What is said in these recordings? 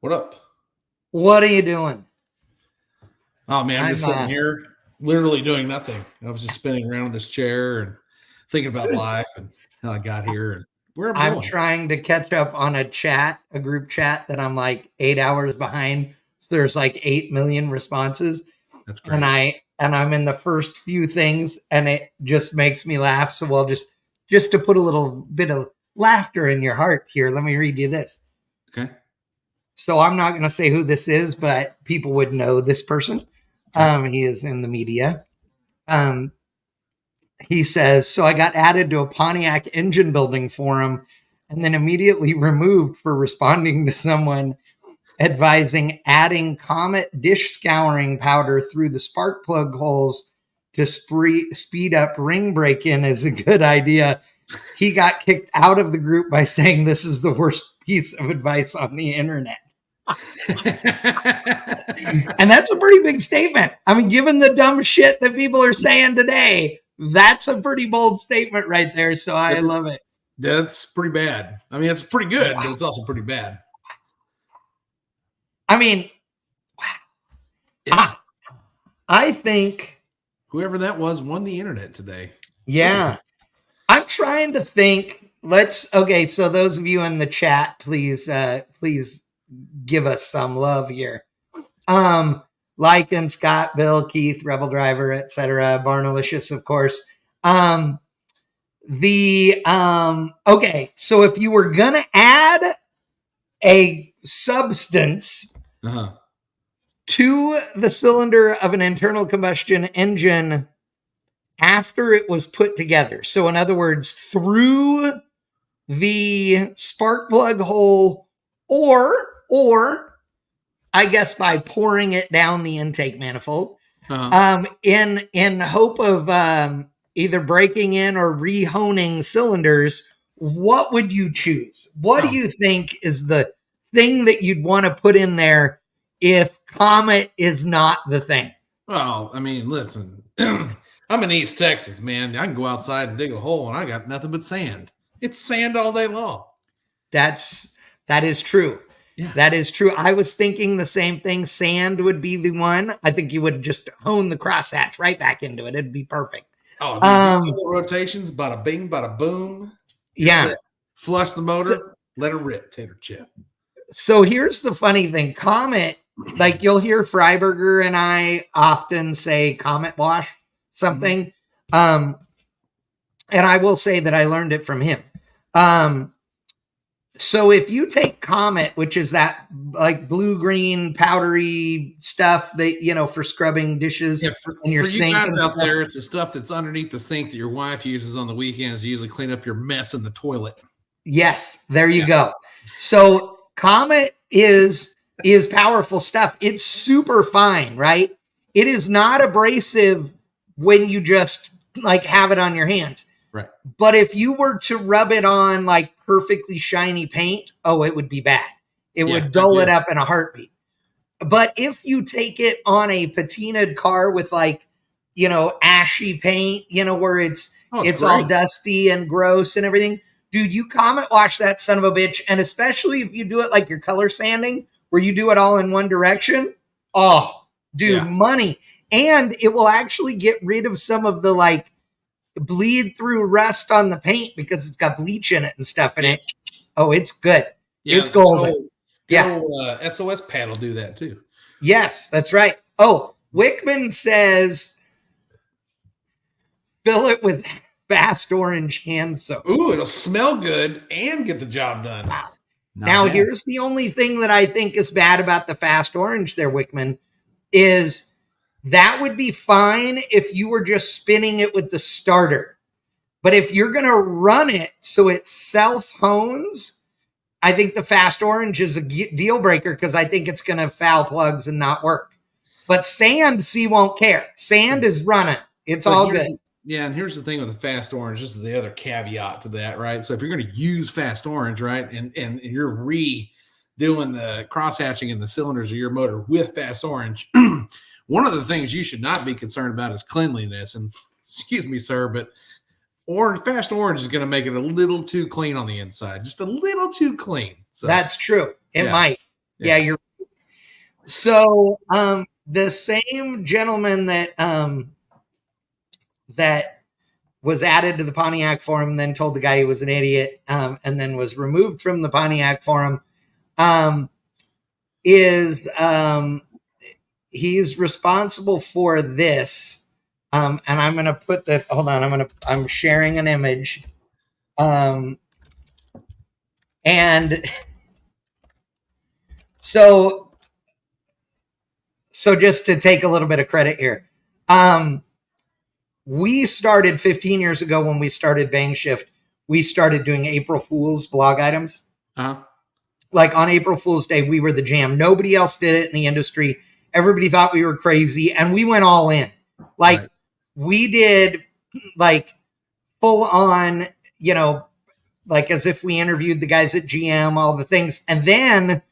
What up? What are you doing? Oh man, I'm just sitting here, literally doing nothing. I was just spinning around in this chair and thinking about life and how I got here and where I'm going. Trying to catch up on a group chat that I'm like 8 hours behind. So there's like 8 million responses. That's great. And I'm in the first few things and it just makes me laugh. So we'll just to put a little bit of laughter in your heart here, let me read you this. Okay. So I'm not going to say who this is, but people would know this person. He is in the media. He says, so I got added to a Pontiac engine building forum and then immediately removed for responding to someone advising adding Comet dish scouring powder through the spark plug holes to speed up ring break-in is a good idea. He got kicked out of the group by saying this is the worst piece of advice on the internet. And that's a pretty big statement. I mean, given the dumb shit that people are saying today, that's a pretty bold statement right there. So I love it. That's pretty bad. I mean, it's pretty good, but it's also pretty bad. I mean, wow. I think whoever that was won the internet today. Yeah. I'm trying to think. Okay. So those of you in the chat, please give us some love here. Lycan, Scott, Bill, Keith, Rebel Driver, etc. Barnalicious, of course. Okay, so if you were gonna add a substance to the cylinder of an internal combustion engine after it was put together, so in other words, through the spark plug hole, or I guess by pouring it down the intake manifold, in hope of either breaking in or rehoning cylinders, what would you choose? What do you think is the thing that you'd want to put in there if Comet is not the thing? Well, I mean, listen, I'm in East Texas, man. I can go outside and dig a hole and I got nothing but sand. It's sand all day long. That is true. Yeah. That is true. I was thinking the same thing. Sand would be the one. I think you would just hone the crosshatch right back into it. It'd be perfect. Oh, rotations, bada bing, bada boom. Yeah. Flush the motor, let it rip, tater chip. So here's the funny thing. Comet, like you'll hear Freiberger and I often say Comet wash something. And I will say that I learned it from him. So if you take Comet, which is that like blue-green powdery stuff that, for scrubbing dishes in your sink and stuff. There, it's the stuff that's underneath the sink that your wife uses on the weekends to usually clean up your mess in the toilet. Yes, there you go. So Comet is powerful stuff. It's super fine, right? It is not abrasive when you just like have it on your hands. Right. But if you were to rub it on like perfectly shiny paint, it would be bad. It would dull it up in a heartbeat. But if you take it on a patinaed car with like, ashy paint, where it's all dusty and gross and everything, dude, you Comet wash that son of a bitch. And especially if you do it like your color sanding, where you do it all in one direction. Oh, dude, money. And it will actually get rid of some of the like bleed through rust on the paint because it's got bleach in it and stuff in it. Oh, it's good. Yeah, it's golden. SOS pad will do that too. Yes, that's right. Oh, Wickman says fill it with fast orange hand soap. Ooh, it'll smell good and get the job done. Wow. Now, here's the only thing that I think is bad about the fast orange there, Wickman, is that would be fine if you were just spinning it with the starter. But if you're going to run it so it self-hones, I think the fast orange is a deal breaker because I think it's going to foul plugs and not work. But sand, won't care. Sand is running. It's all good. Yeah, and here's the thing with the fast orange. This is the other caveat to that, right? So if you're going to use fast orange, right, and you're redoing the crosshatching in the cylinders of your motor with fast orange, one of the things you should not be concerned about is cleanliness. And excuse me, sir, but fast orange is going to make it a little too clean on the inside, just a little too clean. So that's true. It might. Yeah, you're so the same gentleman that was added to the Pontiac Forum, then told the guy he was an idiot, and then was removed from the Pontiac Forum, he's responsible for this. And I'm going to put this, hold on, I'm sharing an image. And so just to take a little bit of credit here. We started 15 years ago when we started Bang Shift. We started doing April Fool's blog items. Like on April Fool's Day, we were the jam. Nobody else did it in the industry. Everybody thought we were crazy, and we went all in. Like we did, like full on, like as if we interviewed the guys at GM, all the things, and then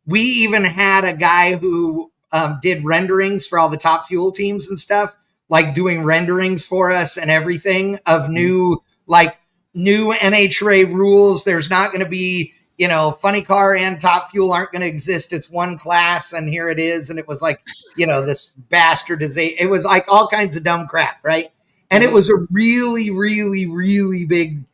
we even had a guy who did renderings for all the Top Fuel teams and stuff. Like doing renderings for us and everything of new NHRA rules. There's not going to be, Funny Car and Top Fuel aren't going to exist. It's one class, and here it is. And it was like, this bastardization. It was like all kinds of dumb crap, right? And it was a really, really, really big,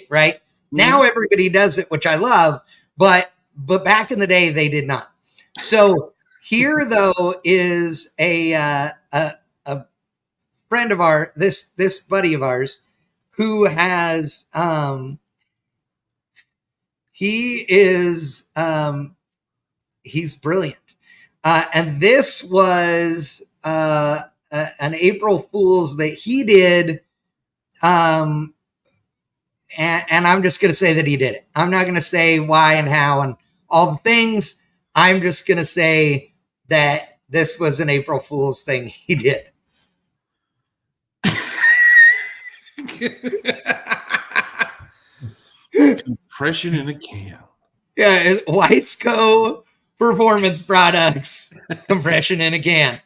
right? Now everybody does it, which I love, but back in the day they did not. So here though is a friend of ours, this buddy of ours, who has he's brilliant, and this was an April Fool's that he did, and I'm just going to say that he did it. I'm not going to say why and how and all the things. I'm just going to say that this was an April Fool's thing he did. Compression in a can. Yeah, Weisco Performance Products. Compression in a can.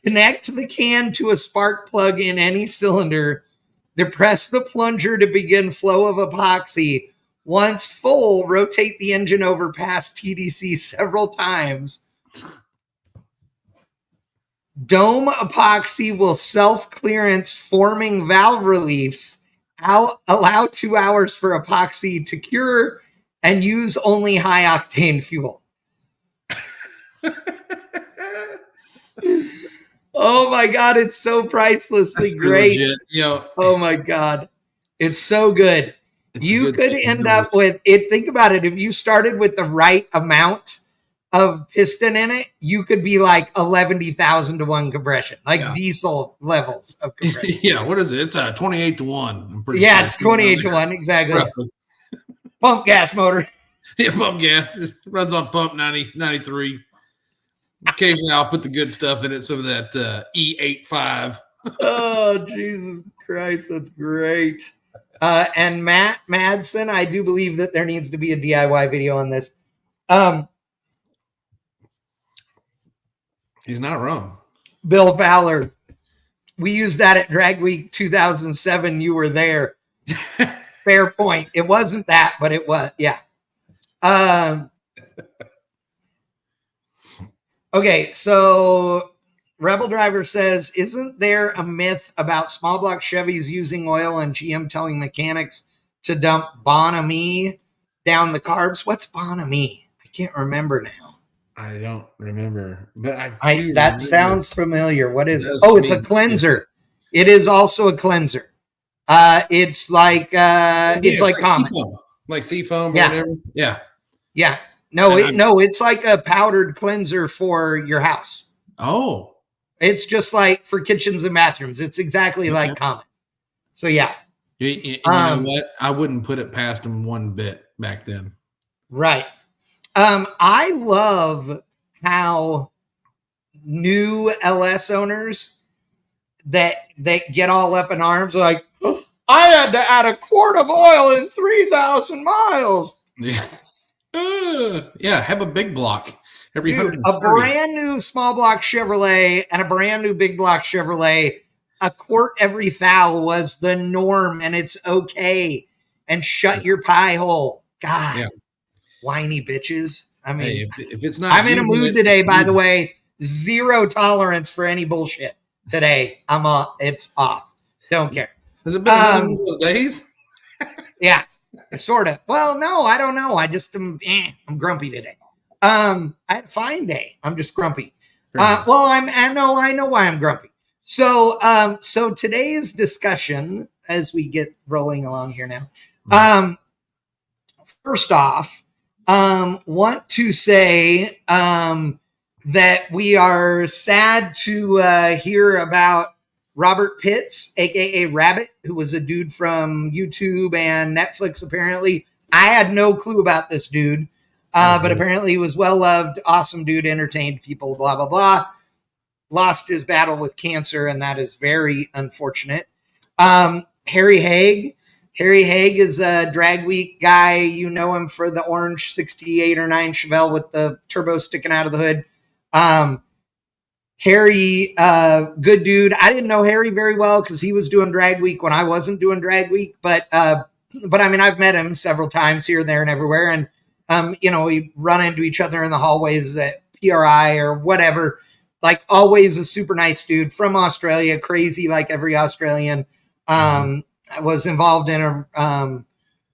Connect the can to a spark plug in any cylinder. Depress the plunger to begin flow of epoxy. Once full, rotate the engine over past TDC several times. Dome epoxy will self-clearance, forming valve reliefs. Allow 2 hours for epoxy to cure and use only high-octane fuel. Oh my God, it's so pricelessly great. Oh my God, it's so good. You could end up with it. Think about it. If you started with the right amount of piston in it, you could be like 11,000 to 1 compression, like diesel levels of compression. Yeah, what is it? It's 28 to 1. Yeah, it's 28 to 1, exactly. Roughly. Pump gas motor. Yeah, pump gas. It runs on pump 90, 93. Occasionally I'll put the good stuff in it, some of that E85. Oh, Jesus Christ, that's great. And Matt Madsen, I do believe that there needs to be a DIY video on this. He's not wrong. Bill Fowler. We used that at Drag Week 2007. You were there. Fair point. It wasn't that, but it was. Yeah. Okay, so Rebel Driver says, isn't there a myth about small block Chevys using oil and GM telling mechanics to dump Bonami down the carbs? What's Bonami? I can't remember now. I don't remember, but that sounds familiar. What is it? Oh, it's a cleanser. It is also a cleanser. It's like common, like seafoam or whatever. Yeah. Yeah. No, it's like a powdered cleanser for your house. Oh. It's just like for kitchens and bathrooms. It's exactly like common. So yeah. You know what? I wouldn't put it past them one bit back then. Right. I love how new LS owners that get all up in arms like, oh, I had to add a quart of oil in 3,000 miles. Yeah. Have a big block. Dude, a brand new small block Chevrolet and a brand new big block Chevrolet, a quart every thou was the norm, and it's okay. And shut your pie hole. God. Yeah. whiny bitches. I mean, hey, if it's not, I'm in a mood today, by the way. Zero tolerance for any bullshit today. It's off. Don't care. Has it been another one of those days? Yeah, sort of. Well, no, I don't know. I just I'm grumpy today. I had a fine day. I'm just grumpy. Well, I know why I'm grumpy. So today's discussion, as we get rolling along here now, first off, want to say that we are sad to hear about Robert Pitts, aka Rabbit, who was a dude from YouTube and Netflix. Apparently, I had no clue about this dude, but apparently he was well loved, awesome dude, entertained people, blah blah blah. Lost his battle with cancer, and that is very unfortunate. Harry Haig is a Drag Week guy. You know him for the orange 68 or 9 Chevelle with the turbo sticking out of the hood. Harry, good dude. I didn't know Harry very well because he was doing Drag Week when I wasn't doing Drag Week. But I mean, I've met him several times here, there, and everywhere. And, we run into each other in the hallways at PRI or whatever. Like, always a super nice dude from Australia, crazy like every Australian. I was involved in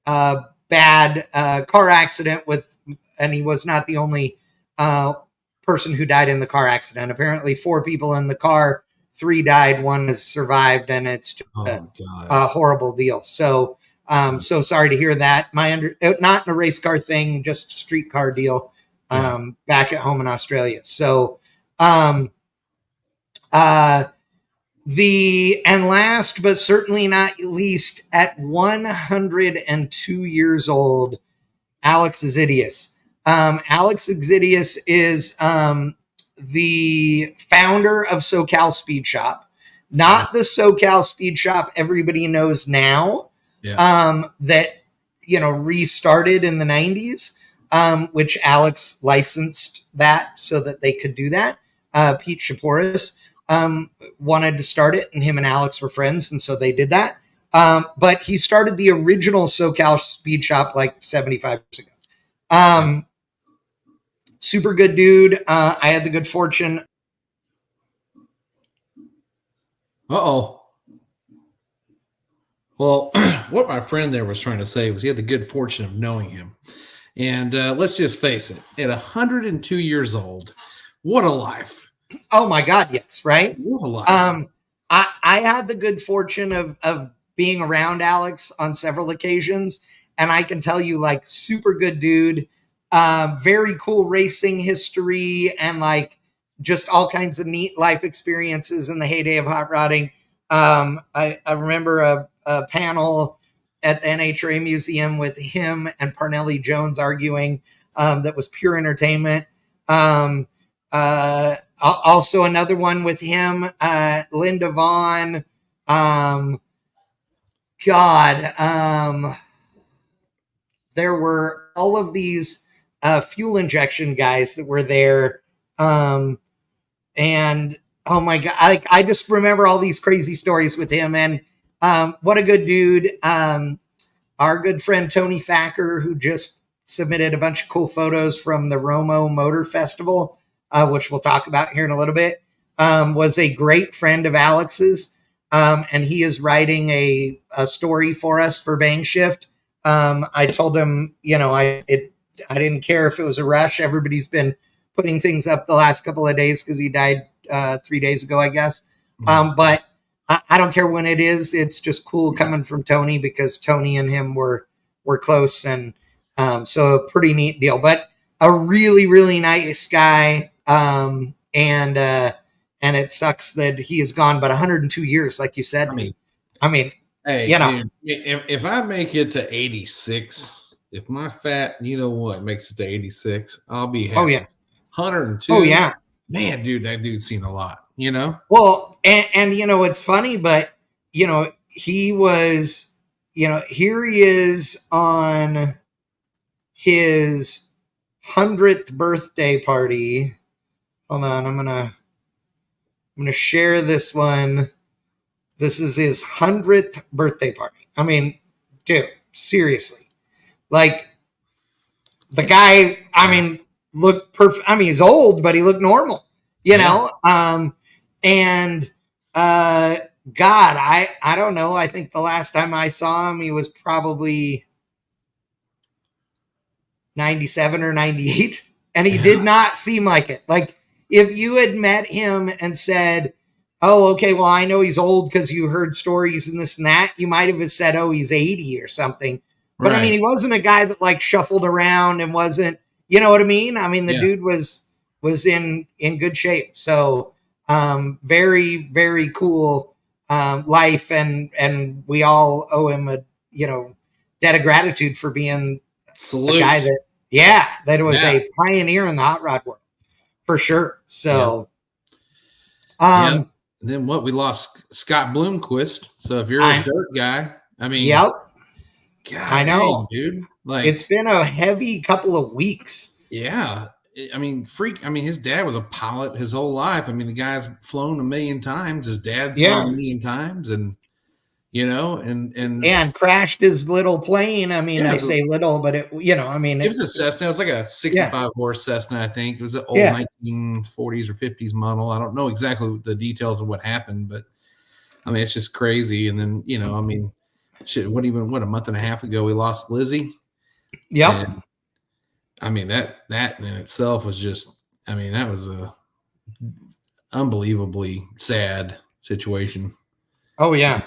a bad car accident and he was not the only person who died in the car accident. Apparently 4 people in the car, 3 died, 1 has survived, and it's just a horrible deal. So so sorry to hear that. Not in a race car thing, just a street car deal back at home in Australia. So and last but certainly not least, at 102 years old, Alex Xydias. Alex Xydias is the founder of SoCal Speed Shop, not the SoCal Speed Shop everybody knows now, that restarted in the 90s, which Alex licensed that so that they could do that. Pete Shaporis wanted to start it, and him and Alex were friends, and so they did that. But he started the original SoCal Speed Shop like 75 years ago. Super good dude. I had the good fortune. Well, what my friend there was trying to say was he had the good fortune of knowing him. And let's just face it, at 102 years old, what a life. Oh my God, yes, right? What a life. I had the good fortune of being around Alex on several occasions, and I can tell you, like, super good dude, very cool racing history, and like just all kinds of neat life experiences in the heyday of hot rodding. I remember a panel at the NHRA Museum with him and Parnelli Jones arguing that was pure entertainment. Also another one with him, Linda Vaughn. There were all of these fuel injection guys that were there. And oh my God, I just remember all these crazy stories with him. And what a good dude. Our good friend Tony Thacker, who just submitted a bunch of cool photos from the Romo Motor Festival, which we'll talk about here in a little bit, was a great friend of Alex's. And he is writing a story for us for Bang Shift. I told him, I didn't care if it was a rush. Everybody's been putting things up the last couple of days because he died 3 days ago, I guess. But I don't care when it is. It's just cool coming from Tony because Tony and him were close. And so a pretty neat deal. But a really, really nice guy. And it sucks that he is gone, but 102 years, like you said. I mean, hey, dude, if I make it to 86, if my fat, makes it to 86, I'll be happy. Oh yeah, 102. Oh yeah, man, dude, that dude's seen a lot. Well, and it's funny, but he was, here he is on his 100th birthday party. Hold on, I'm gonna share this one. This is his 100th birthday party. I mean, dude, seriously. Like, the guy, I mean, looked perfect. I mean, he's old, but he looked normal, you know? And God, I don't know. I think the last time I saw him, he was probably 97 or 98. And he did not seem like it. Like, if you had met him and said, oh, okay, well, I know he's old because you heard stories and this and that, you might have said, oh, he's 80 or something. But I mean, he wasn't a guy that like shuffled around and wasn't, you know what I mean? I mean, the dude was in good shape. So very, very cool life. And we all owe him a, you know, debt of gratitude for being a guy that, that was a pioneer in the hot rod world for sure. So, and then what? We lost Scott Bloomquist. So if you're a dirt guy, I mean, God, I know, dude. Like, it's been a heavy couple of weeks. Yeah. I mean, his dad was a pilot his whole life. I mean, the guy's flown a million times. His dad's flown a million times, and you know, and crashed his little plane. I mean, I say little, but it, you know, I mean, it was a Cessna. It was like a 65 horse Cessna, I think. It was an old 1940s or 50s model. I don't know exactly the details of what happened, but I mean, it's just crazy. And then, you know, I mean, shit, what a month and a half ago we lost Lizzie. Yep. And, I mean, that in itself was just, I mean, that was a unbelievably sad situation. Oh yeah.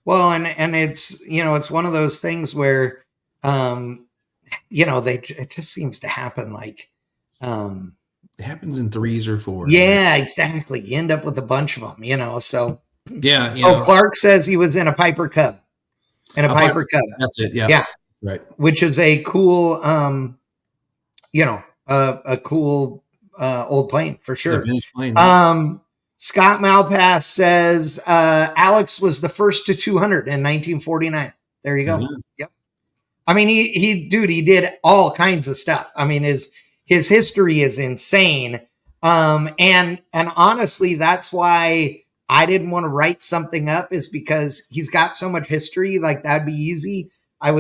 Well, and it's, you know, it's one of those things where, you know, it just seems to happen like, it happens in 3s or 4s. Yeah, exactly. You end up with a bunch of them, you know, so. Yeah. You know. Clark says he was in a Piper Cub. Piper Cub. That's it. Yeah. Yeah. Right. Which is a cool, you know, a cool old plane for sure. Plane, Scott Malpass says Alex was the first to 200 in 1949. There you go. Mm-hmm. Yep. I mean, he did all kinds of stuff. I mean, his history is insane. And honestly, that's why I didn't want to write something up, is because he's got so much history. Like, that'd be easy. I'm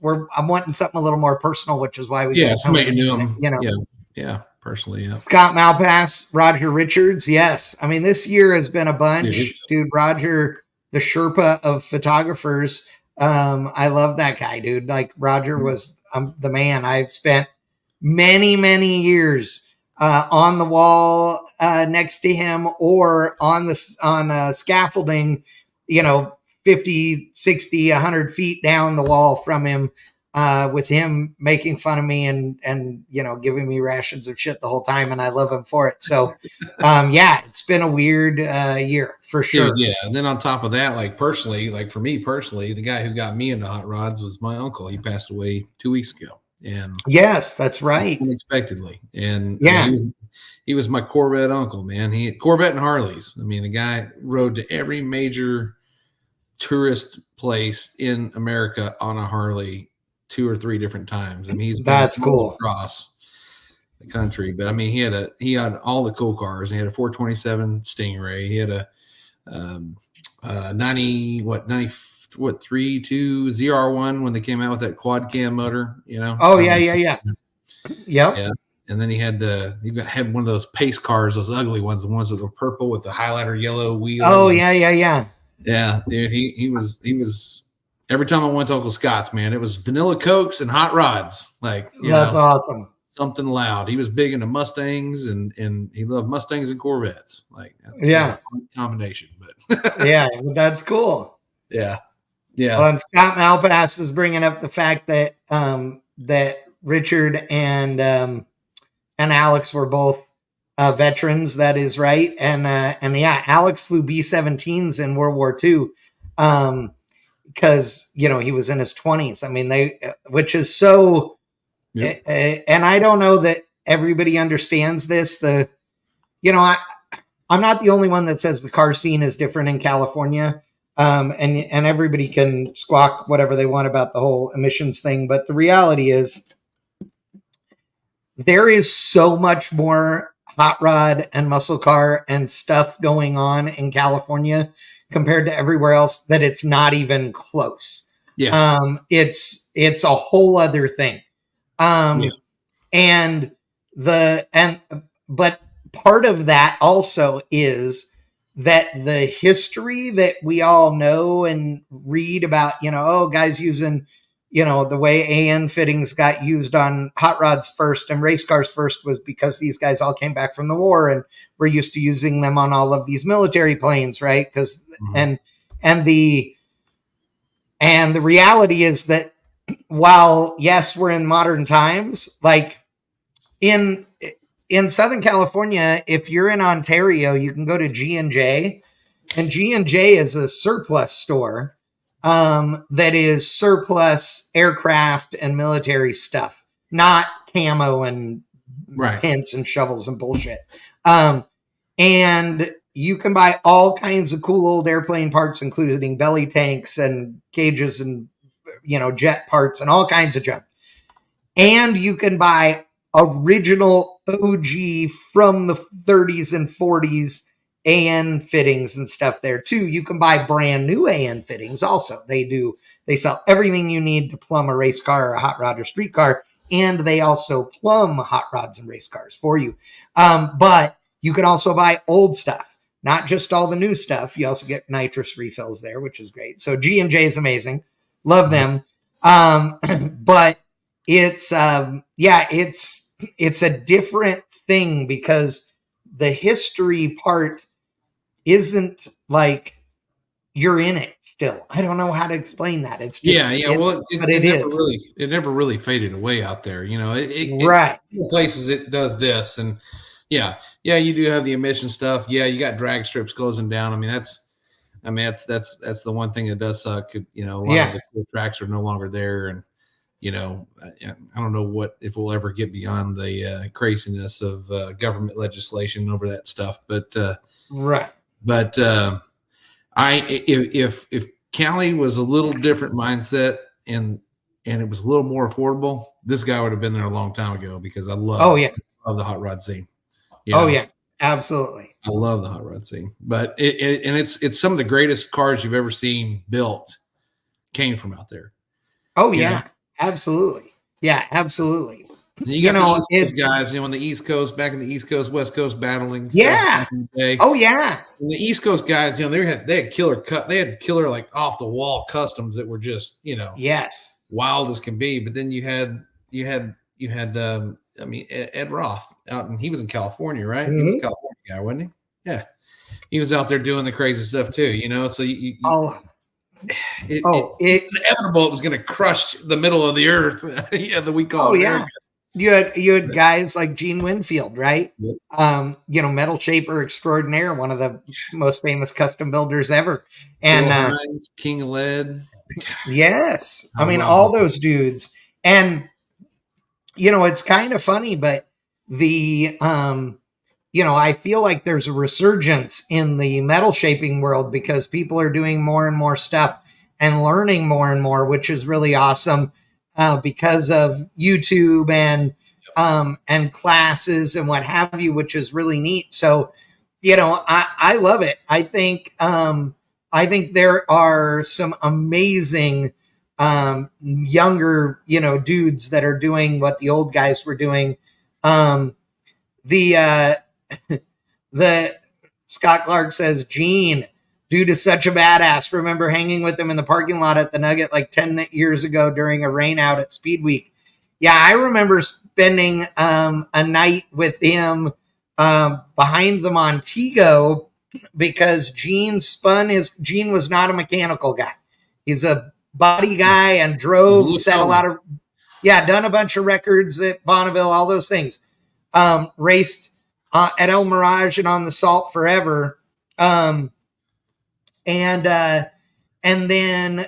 wanting something a little more personal, which is why we somebody knew him, you know. Yeah, personally, yeah. Scott Malpass, Roger Richards, yes. I mean, this year has been a bunch, dude. Roger, the Sherpa of photographers. I love that guy, dude. Like, Roger was the man. I've spent many, many years on the wall next to him, or on scaffolding, you know, 50, 60, 100 feet down the wall from him, with him making fun of me and, you know, giving me rations of shit the whole time. And I love him for it. So, it's been a weird year for sure. Yeah. And then on top of that, like personally, like for me personally, the guy who got me into hot rods was my uncle. He passed away 2 weeks ago. And yes, that's right. Unexpectedly. And I mean, he was my Corvette uncle, man. He had Corvette and Harleys. I mean, the guy rode to every major tourist place in America on a Harley 2 or 3 different times. I mean, that's cool across the country. But I mean, he had all the cool cars. He had a 427 Stingray. He had a 3.2 ZR1 when they came out with that quad cam motor, you know. Oh yeah. Yep. Yeah. And then he had one of those pace cars, those ugly ones, the ones with the purple with the highlighter yellow wheel. Oh yeah. Yeah, dude, he was every time I went to Uncle Scott's, man, it was vanilla Cokes and hot rods. Like, that's awesome. Something loud. He was big into Mustangs and he loved Mustangs and Corvettes. Like, yeah, combination. But yeah, that's cool. Yeah. Well, and Scott Malpass is bringing up the fact that that Richard and Alex were both veterans. That is right. And Alex flew B-17s in World War II, because, you know, he was in his 20s. I mean, which is so, and I don't know that everybody understands this. I'm not the only one that says the car scene is different in California. And everybody can squawk whatever they want about the whole emissions thing. But the reality is there is so much more hot rod and muscle car and stuff going on in California compared to everywhere else that it's not even close. Yeah. It's a whole other thing. Yeah. But part of that also is that the history that we all know and read about, guys using, the way AN fittings got used on hot rods first and race cars first was because these guys all came back from the war and we're used to using them on all of these military planes, right? Because and the reality is that while yes, we're in modern times, like in Southern California, if you're in Ontario, you can go to G&J, and G&J is a surplus store that is surplus aircraft and military stuff, not camo and tents and shovels and bullshit. And you can buy all kinds of cool old airplane parts, including belly tanks and cages and, jet parts and all kinds of junk. And you can buy original OG from the 30s and 40s AN fittings and stuff there too. You can buy brand new AN fittings also. They sell everything you need to plumb a race car or a hot rod or street car. And they also plumb hot rods and race cars for you. But you can also buy old stuff, not just all the new stuff. You also get nitrous refills there, which is great. So G&J is amazing. Love them. But it's a different thing because the history part isn't like you're in it still. I don't know how to explain that. It's just it never really faded away out there. Right. Places it does this, and yeah, you do have the emission stuff. Yeah, you got drag strips closing down. I mean, that's the one thing that does suck. A lot of the cool tracks are no longer there, and I don't know if we'll ever get beyond the craziness of government legislation over that stuff. But right. But if Cali was a little different mindset and it was a little more affordable, this guy would have been there a long time ago because I love the hot rod scene. Yeah, absolutely. I love the hot rod scene, but it's some of the greatest cars you've ever seen built came from out there. Oh yeah, absolutely. Yeah, absolutely. You got the East Coast guys, on the East Coast, back in the East Coast, West Coast battling. Yeah. Oh yeah. And the East Coast guys, they had killer like off the wall customs that were just, yes, wild as can be. But then you had Ed Roth out, and he was in California, right? Mm-hmm. He was a California guy, wasn't he? Yeah, he was out there doing the crazy stuff too. So it's inevitable it was going to crush the middle of the earth. That we call. America. You had guys like Gene Winfield, right? Yep. Metal shaper extraordinaire, one of the most famous custom builders ever, and Hines, King of Lead. Yes, all those dudes, and it's kind of funny, but the I feel like there's a resurgence in the metal shaping world because people are doing more and more stuff and learning more and more, which is really awesome. Because of YouTube and classes and what have you, which is really neat. So, I love it. I think there are some amazing younger, dudes that are doing what the old guys were doing. The Scott Clark says, Gene, dude is such a badass. Remember hanging with him in the parking lot at the Nugget like 10 years ago during a rain out at Speed Week. Yeah, I remember spending a night with him behind the Montego because Gene was not a mechanical guy. He's a body guy and done a bunch of records at Bonneville, all those things. Raced at El Mirage and on the Salt forever. And then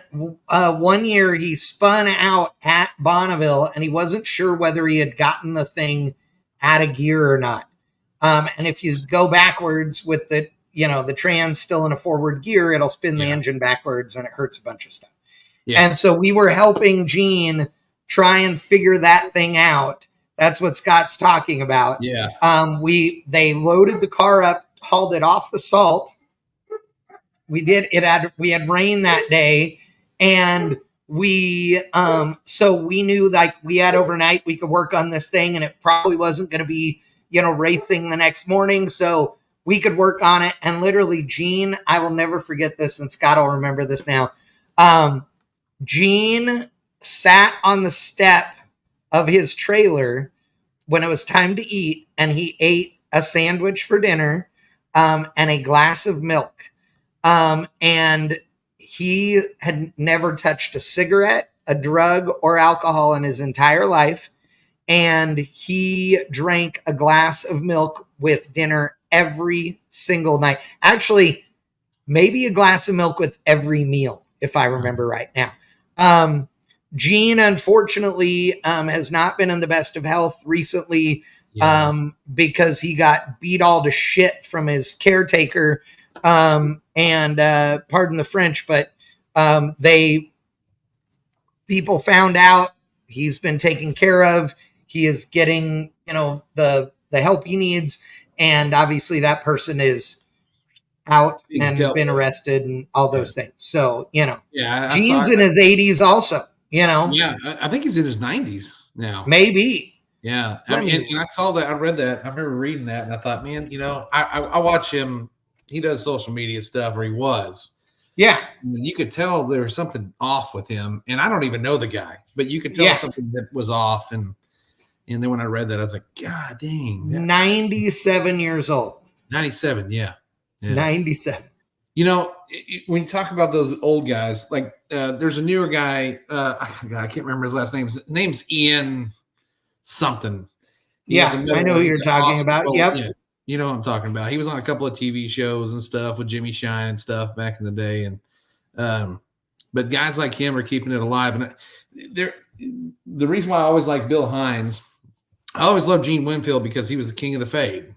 one year he spun out at Bonneville and he wasn't sure whether he had gotten the thing out of gear or not. And if you go backwards with the trans still in a forward gear, it'll spin the engine backwards and it hurts a bunch of stuff. Yeah. And so we were helping Gene try and figure that thing out. That's what Scott's talking about. Yeah. They loaded the car up, hauled it off the Salt. We had rain that day, and so we knew like we had overnight, we could work on this thing and it probably wasn't going to be, racing the next morning. So we could work on it. And literally Gene, I will never forget this, and Scott will remember this now. Gene sat on the step of his trailer when it was time to eat, and he ate a sandwich for dinner, and a glass of milk. And he had never touched a cigarette, a drug, or alcohol in his entire life. And he drank a glass of milk with dinner every single night. Actually, maybe a glass of milk with every meal, if I remember right now. Gene, unfortunately, has not been in the best of health recently, because he got beat all to shit from his caretaker. And pardon the French, but people found out he's been taken care of. He is getting, the help he needs. And obviously that person is out and been arrested and all those things. So, Gene's in his 80s also, Yeah, I think he's in his 90s now. Maybe. Yeah. And I saw that. I read that. I remember reading that, and I thought, man, I watch him. He does social media stuff, or he was. Yeah. And you could tell there was something off with him. And I don't even know the guy, but you could tell something that was off. And then when I read that, I was like, God dang. 97 years old. 97, yeah. 97. When you talk about those old guys, like there's a newer guy. I can't remember his last name. His name's Ian something. I know who you're talking about. Yep. Yeah. You know what I'm talking about. He was on a couple of TV shows and stuff with Jimmy Shine and stuff back in the day. And but guys like him are keeping it alive. And the reason why I always like Bill Hines, I always loved Gene Winfield because he was the king of the fade.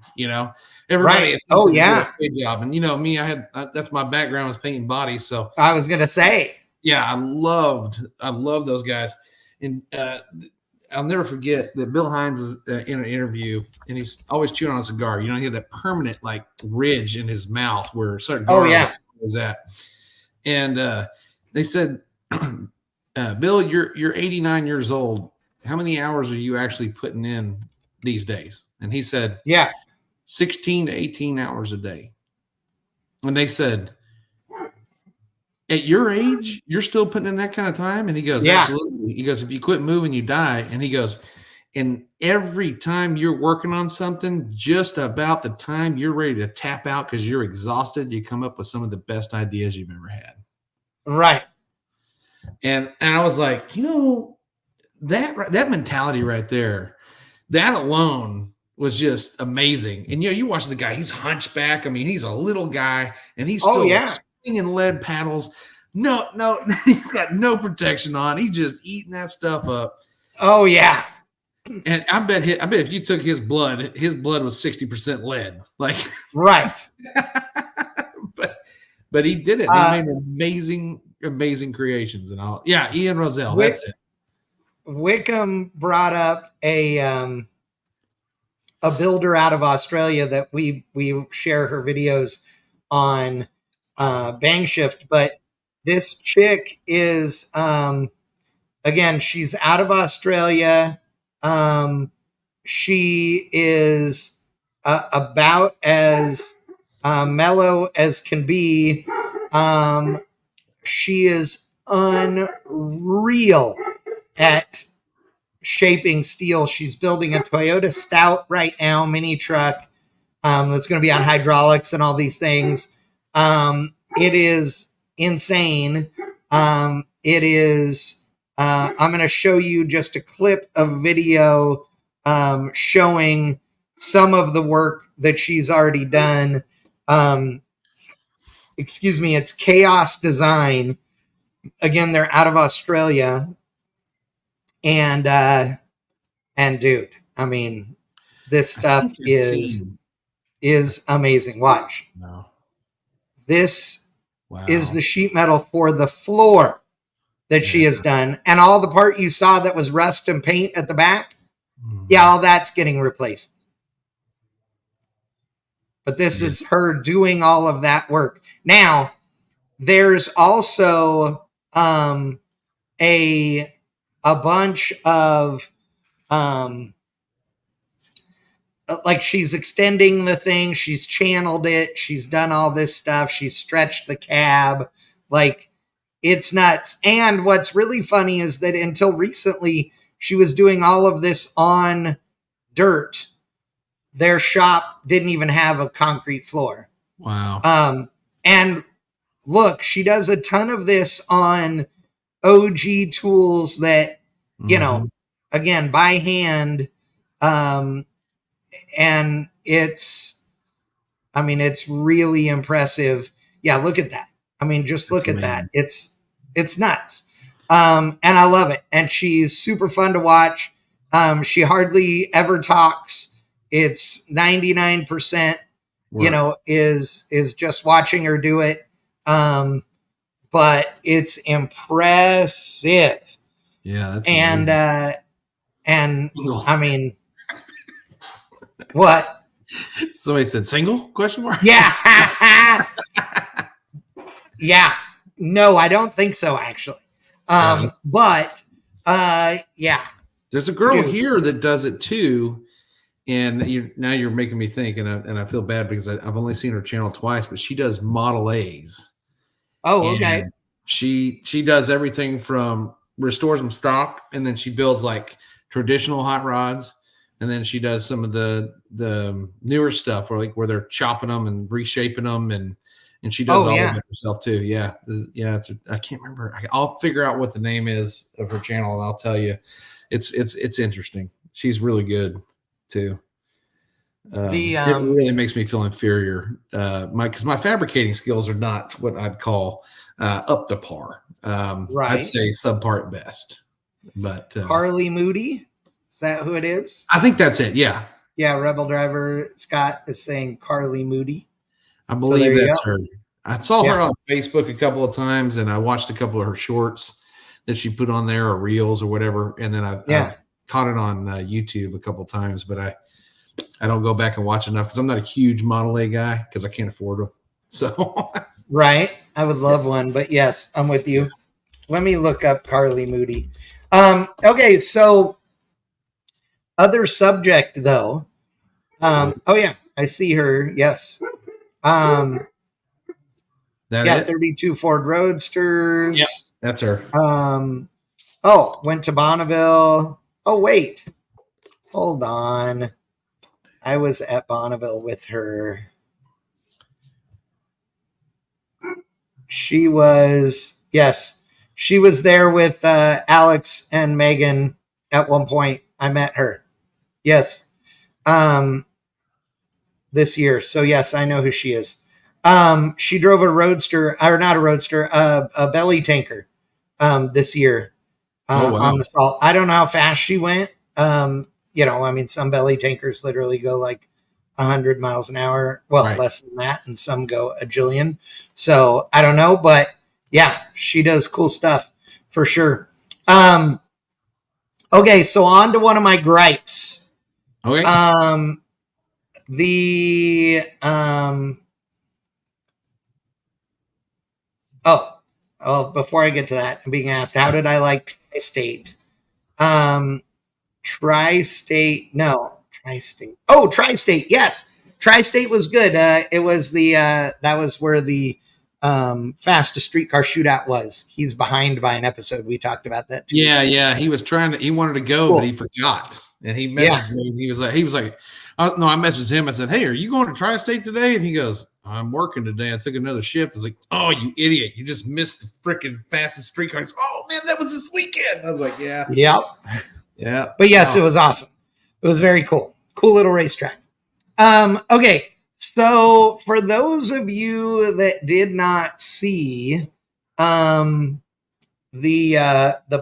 Everybody. Right. Oh yeah. Fade job. And me, that's my background was painting bodies. So I was gonna say. Yeah, I loved those guys. And I'll never forget that Bill Hines is in an interview, and he's always chewing on a cigar. He had that permanent like ridge in his mouth where certain was at. And they said, Bill, you're 89 years old. How many hours are you actually putting in these days? And he said, 16 to 18 hours a day. And they said, at your age, you're still putting in that kind of time? And he goes, absolutely. He goes, if you quit moving, you die. And he goes, and every time you're working on something, just about the time you're ready to tap out because you're exhausted, you come up with some of the best ideas you've ever had. Right. And I was like, that mentality right there, that alone was just amazing. And you watch the guy, he's hunchback. I mean, he's a little guy, and he's still swinging lead paddles. No, he's got no protection on. He's just eating that stuff up. Oh yeah. And I bet if you took his blood was 60% lead. Like right. but he did it. He made amazing creations and all. Yeah, Ian Roselle. That's it. Wickham brought up a builder out of Australia that we share her videos on Bang Shift, but this chick is again, she's out of Australia. She is about as mellow as can be. She is unreal at shaping steel. She's building a Toyota Stout right now, mini truck, that's going to be on hydraulics and all these things. It is insane. It is, I'm going to show you just a clip of video showing some of the work that she's already done. Excuse me, it's Chaos Design. Again, they're out of Australia. And dude, I mean, this stuff is amazing. Watch. No. This is the sheet metal for the floor that she has done. And all the part you saw that was rust and paint at the back, all that's getting replaced. But this is her doing all of that work. Now, there's also a bunch of like she's extending the thing, she's channeled it, she's done all this stuff, she's stretched the cab, like it's nuts. And what's really funny is that until recently she was doing all of this on dirt. Their shop didn't even have a concrete floor. Wow. And look, she does a ton of this on OG tools that, you know, again, by hand. And it's really impressive. Yeah, look at that. I mean, just look at that. It's nuts. And I love it. And she's super fun to watch. She hardly ever talks. It's 99%, you know, is just watching her do it. But it's impressive. Yeah. And I mean, what? Somebody said single? Question mark? Yeah. Yeah. No, I don't think so, actually. But yeah. There's a girl here that does it too. And now you're making me think, and I feel bad because I've only seen her channel twice, but she does Model A's. Oh, okay. And she does everything from restores them stock, and then she builds like traditional hot rods, and then she does some of the newer stuff where they're chopping them and reshaping them, and she does all of it herself too. Yeah. I can't remember. I'll figure out what the name is of her channel, and I'll tell you. It's interesting. She's really good too. It really makes me feel inferior. Because my fabricating skills are not what I'd call up to par. Right. I'd say subpar at best. But Carly Moody, is that who it is? I think that's it. Yeah. Yeah. Rebel Driver Scott is saying Carly Moody. I believe that's her. I saw her on Facebook a couple of times, and I watched a couple of her shorts that she put on there, or reels or whatever. And then I've caught it on YouTube a couple of times, but I don't go back and watch enough because I'm not a huge Model A guy because I can't afford them. So right. I would love one, but yes, I'm with you. Let me look up Carly Moody. Okay, so other subject though. Oh yeah, I see her. Yes. 32 Ford Roadsters. Yep, that's her. Went to Bonneville. Oh, wait. Hold on. I was at Bonneville with her. She was there with Alex and Megan at one point. I met her. Yes. This year. So yes, I know who she is. She drove a roadster, or not a roadster, a belly tanker, this year, on the salt. I don't know how fast she went. Some belly tankers literally go like 100 miles an hour. Well, less than that. And some go a jillion. So I don't know, but yeah, she does cool stuff for sure. Okay. So on to one of my gripes. Okay. Before I get to that, I'm being asked, how did I like Tri-State? Tri-State. Oh, Tri-State. Yes. Tri-State was good. It was that was where the fastest streetcar shootout was. He's behind by an episode. We talked about that too. Yeah. He wanted to go, but he forgot. And he messaged me. He was like, I messaged him. I said, "Hey, are you going to Tri-State today?" And he goes, "I'm working today. I took another shift." I was like, "Oh, you idiot. You just missed the freaking fastest streetcar." He's, "Oh man, that was this weekend." I was like, "Yeah." Yep. Yeah. But yes, it was awesome. It was very cool. Cool little racetrack. Okay. So for those of you that did not see the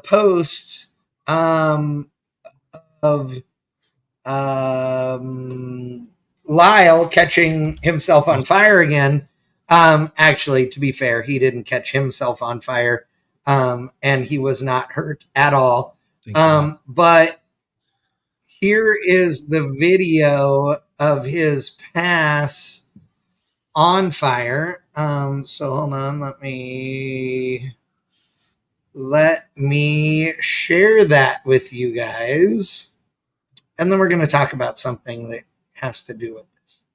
post of Lyle catching himself on fire again. Actually, to be fair, he didn't catch himself on fire, and he was not hurt at all. But here is the video of his pass on fire. So hold on, let me let me share that with you guys. And then we're going to talk about something that has to do with this.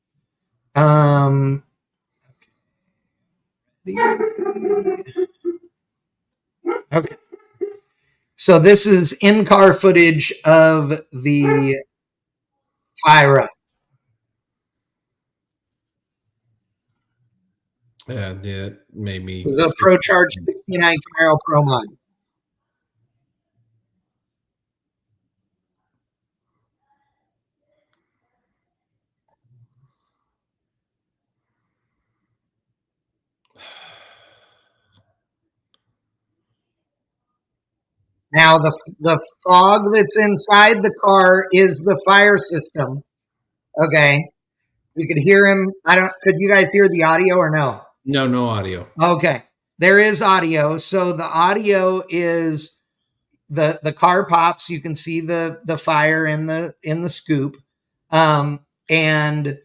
Okay. So this is in-car footage of the fire up. Yeah, it made me. It was a Pro Charge 69 Camaro Pro Mod. Now the fog that's inside the car is the fire system. Okay. You could hear him. Could you guys hear the audio or no? No audio. Okay. There is audio. So the audio is the car pops. You can see the fire in the scoop. And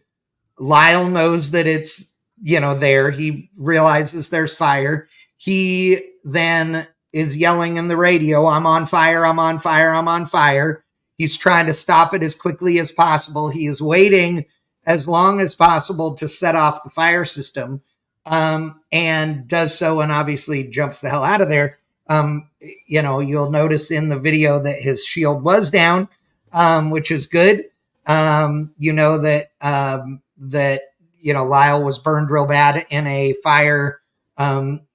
Lyle knows that it's, there. He realizes there's fire. He then is yelling in the radio, I'm on fire, I'm on fire, I'm on fire. He's trying to stop it as quickly as possible. He is waiting as long as possible to set off the fire system, and does so and obviously jumps the hell out of there. You'll notice in the video that his shield was down, which is good. That Lyle was burned real bad in a fire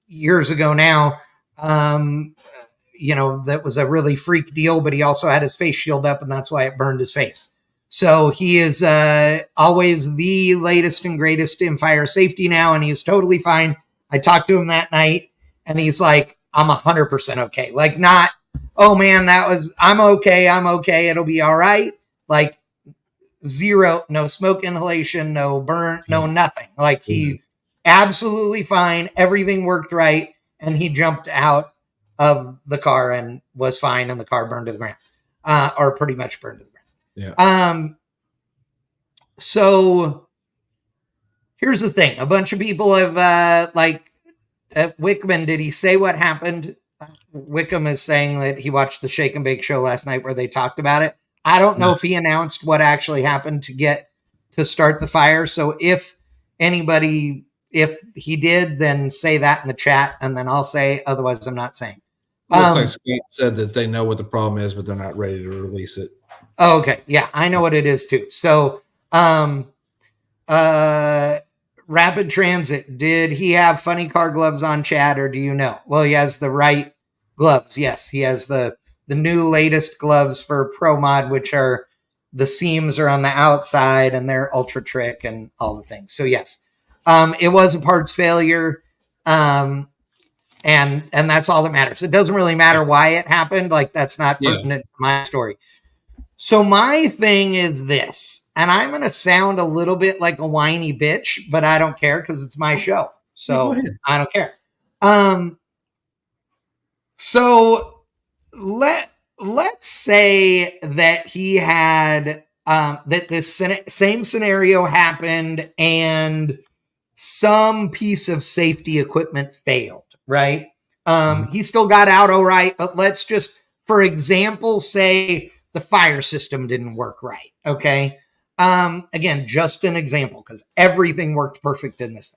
years ago now. That was a really freak deal, but he also had his face shield up, and that's why it burned his face. So he is always the latest and greatest in fire safety now, and he is totally fine. I talked to him that night, and he's like, I'm 100% okay. Like, not, oh man, I'm okay, it'll be all right. Like, zero, no smoke inhalation, no burn, no nothing. Like, he absolutely fine. Everything worked right. And he jumped out of the car and was fine. And the car burned to the ground, or pretty much burned to the ground. Yeah. So here's the thing. A bunch of people have, Wickman, did he say what happened? Wickham is saying that he watched the Shake and Bake show last night where they talked about it. I don't know if he announced what actually happened to start the fire. So if he did, then say that in the chat, and then I'll say, otherwise I'm not saying. Looks like Scott said that they know what the problem is, but they're not ready to release it. Oh, okay. Yeah, I know what it is too. So, Rapid Transit, did he have funny car gloves on, Chad, or do you know? Well, he has the right gloves. Yes, he has the new latest gloves for Pro Mod, which are the seams are on the outside and they're ultra trick and all the things. So yes, it was a parts failure. And that's all that matters. It doesn't really matter why it happened. Like, that's not pertinent to my story. So my thing is this, and I'm going to sound a little bit like a whiny bitch, but I don't care because it's my show. So I don't care. So let's say that he had that this same scenario happened and some piece of safety equipment failed, right? He still got out all right, but let's just, for example, say the fire system didn't work right, okay? Again, just an example, because everything worked perfect in this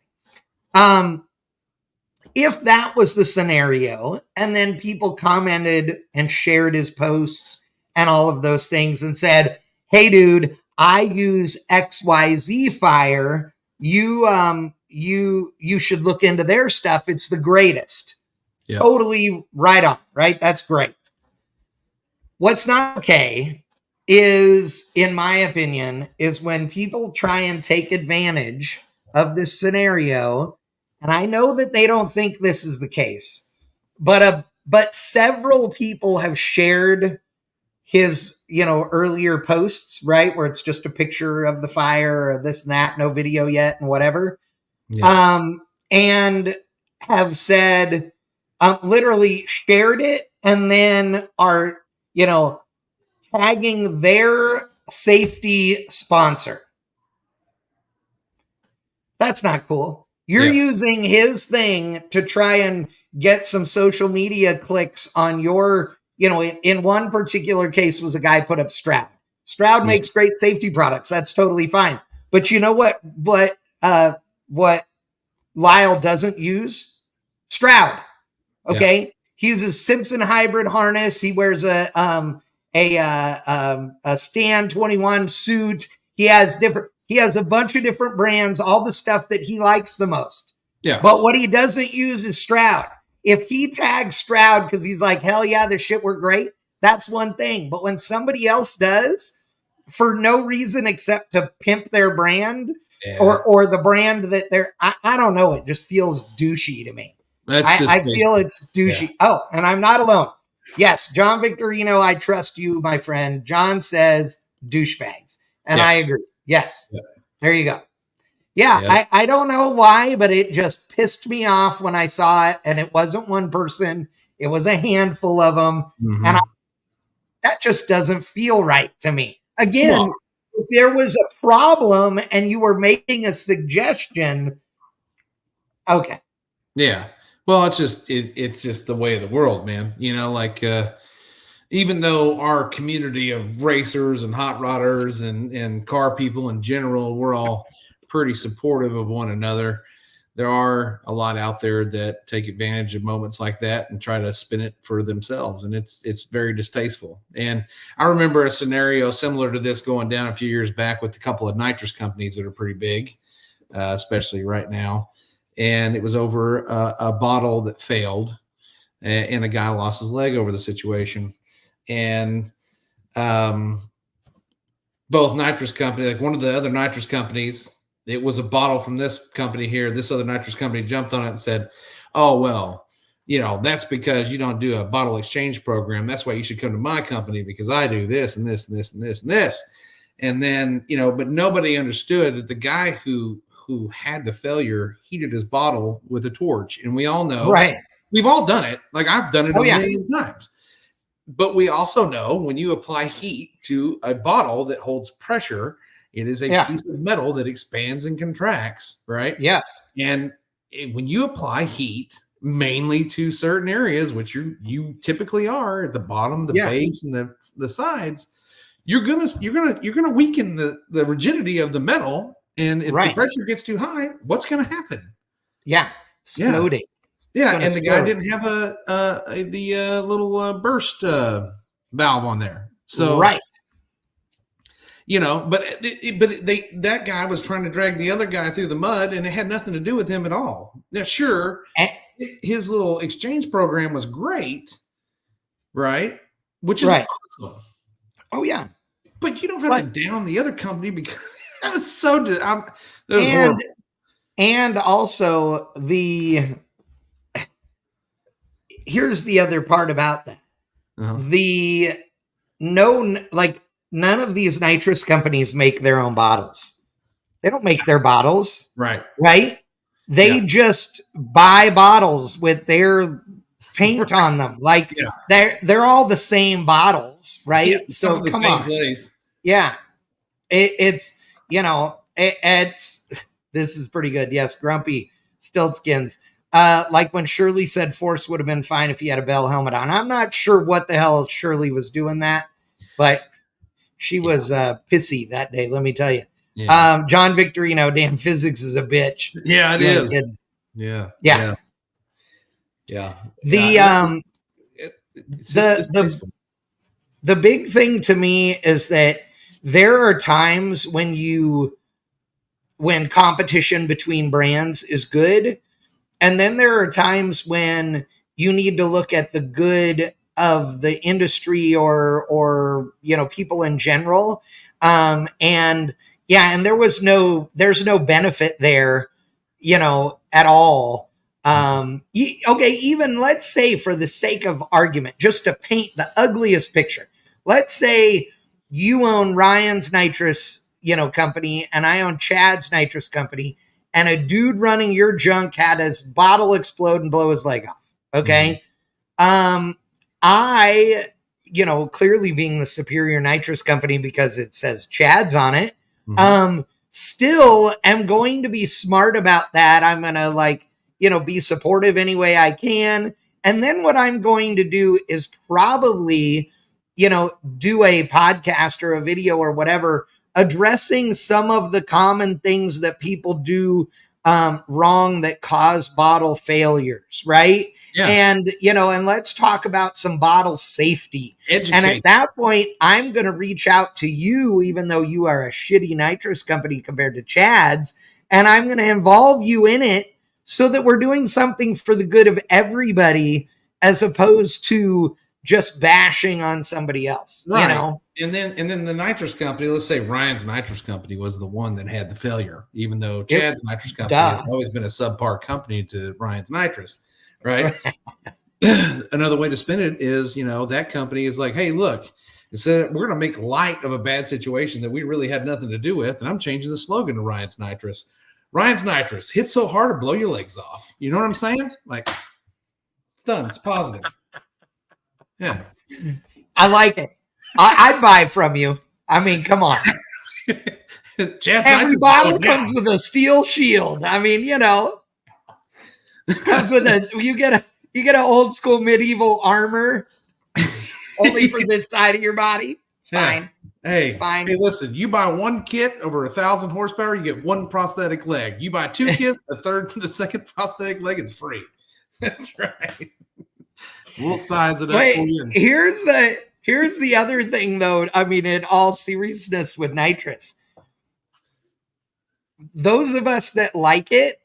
thing. If that was the scenario, and then people commented and shared his posts and all of those things and said, hey, dude, I use XYZ fire. You should look into their stuff. It's the greatest. Yep. Totally right on, right? That's great. What's not okay is, in my opinion, is when people try and take advantage of this scenario. And I know that they don't think this is the case, but several people have shared his, earlier posts, right? Where it's just a picture of the fire or this and that, no video yet and whatever. Yeah. And have said, literally shared it and then are, tagging their safety sponsor. That's not cool. You're using his thing to try and get some social media clicks on your, in one particular case was a guy put up Stroud. Stroud makes great safety products. That's totally fine. But you know what Lyle doesn't use? Stroud. Okay. Yeah. He uses Simpson hybrid harness. He wears a Stan 21 suit. He has a bunch of different brands, all the stuff that he likes the most. Yeah. But what he doesn't use is Stroud. If he tags Stroud because he's like, hell yeah, this shit worked great, that's one thing. But when somebody else does, for no reason except to pimp their brand or the brand that I don't know, it just feels douchey to me. I feel it's douchey. Yeah. Oh, and I'm not alone. Yes, John Victorino, I trust you, my friend. John says douchebags. And I agree. Yes. Yeah. There you go. Yeah, I don't know why, but it just pissed me off when I saw it. And it wasn't one person. It was a handful of them. Mm-hmm. And that just doesn't feel right to me. Again, if there was a problem and you were making a suggestion, okay. Yeah. Well, it's just the way of the world, man. Even though our community of racers and hot rodders and car people in general, we're all pretty supportive of one another, there are a lot out there that take advantage of moments like that and try to spin it for themselves. And it's very distasteful. And I remember a scenario similar to this going down a few years back with a couple of nitrous companies that are pretty big, especially right now. And it was over a bottle that failed, and a guy lost his leg over the situation. And both nitrous companies, like one of the other nitrous companies, it was a bottle from this company here. This other nitrous company jumped on it and said, oh, well, that's because you don't do a bottle exchange program. That's why you should come to my company, because I do this and this and this and this and this. And then, but nobody understood that the guy who had the failure heated his bottle with a torch. And we all know, right? We've all done it. Like I've done it a million times. But we also know when you apply heat to a bottle that holds pressure, it is a piece of metal that expands and contracts, right? Yes. And when you apply heat mainly to certain areas, which you typically are at the bottom, the base, and the sides, you're gonna weaken the rigidity of the metal. And if the pressure gets too high, what's going to happen? Yeah, exploding. Yeah, and the guy didn't have the little burst valve on there. So right. But that guy was trying to drag the other guy through the mud, and it had nothing to do with him at all. Now, sure, his little exchange program was great, right? Which is awesome. Oh yeah, but you don't have to down the other company because. That was so. And also here's the other part about that. Uh-huh. None of these nitrous companies make their own bottles. They don't make their bottles. Right. Right. They just buy bottles with their paint on them. They're all the same bottles. Right. Yeah, so come on. Place. Yeah. It's. This is pretty good. Yes, Grumpy Stiltskins. Like when Shirley said Force would have been fine if he had a bell helmet on. I'm not sure what the hell Shirley was doing that, but she was pissy that day. Let me tell you. Yeah. John Victorino, damn physics is a bitch. Yeah, it is. Yeah. The big thing to me is that there are times when competition between brands is good. And then there are times when you need to look at the good of the industry or people in general. And there's no benefit there, at all. Even let's say, for the sake of argument, just to paint the ugliest picture, let's say you own Ryan's nitrous, company, and I own Chad's nitrous company, and a dude running your junk had his bottle explode and blow his leg off. Okay. Mm-hmm. I, clearly being the superior nitrous company because it says Chad's on it, still am going to be smart about that. I'm going to be supportive any way I can. And then what I'm going to do is probably, do a podcast or a video or whatever addressing some of the common things that people do wrong that cause bottle failures, right? Yeah. And, and let's talk about some bottle safety. Educate. And at that point, I'm going to reach out to you, even though you are a shitty nitrous company compared to Chad's, and I'm going to involve you in it so that we're doing something for the good of everybody as opposed to just bashing on somebody else, right. And then the nitrous company, let's say Ryan's nitrous company was the one that had the failure, even though Chad's nitrous company has always been a subpar company to Ryan's nitrous, right? Another way to spin it is, that company is like, hey, look, we're going to make light of a bad situation that we really had nothing to do with. And I'm changing the slogan to Ryan's nitrous. Ryan's nitrous, hit so hard to blow your legs off. You know what I'm saying? Like, it's done. It's positive. Yeah. I like it. I'd buy from you. I mean, come on. Every bottle comes with a steel shield. I mean, comes with you get an old school medieval armor only for this side of your body. It's fine. Hey, it's fine. Hey, listen, you buy one kit over 1,000 horsepower, you get one prosthetic leg. You buy two kits, the second prosthetic leg is free. That's right. We'll size it up for you. Here's the other thing, though. I mean, in all seriousness with nitrous, those of us that like it,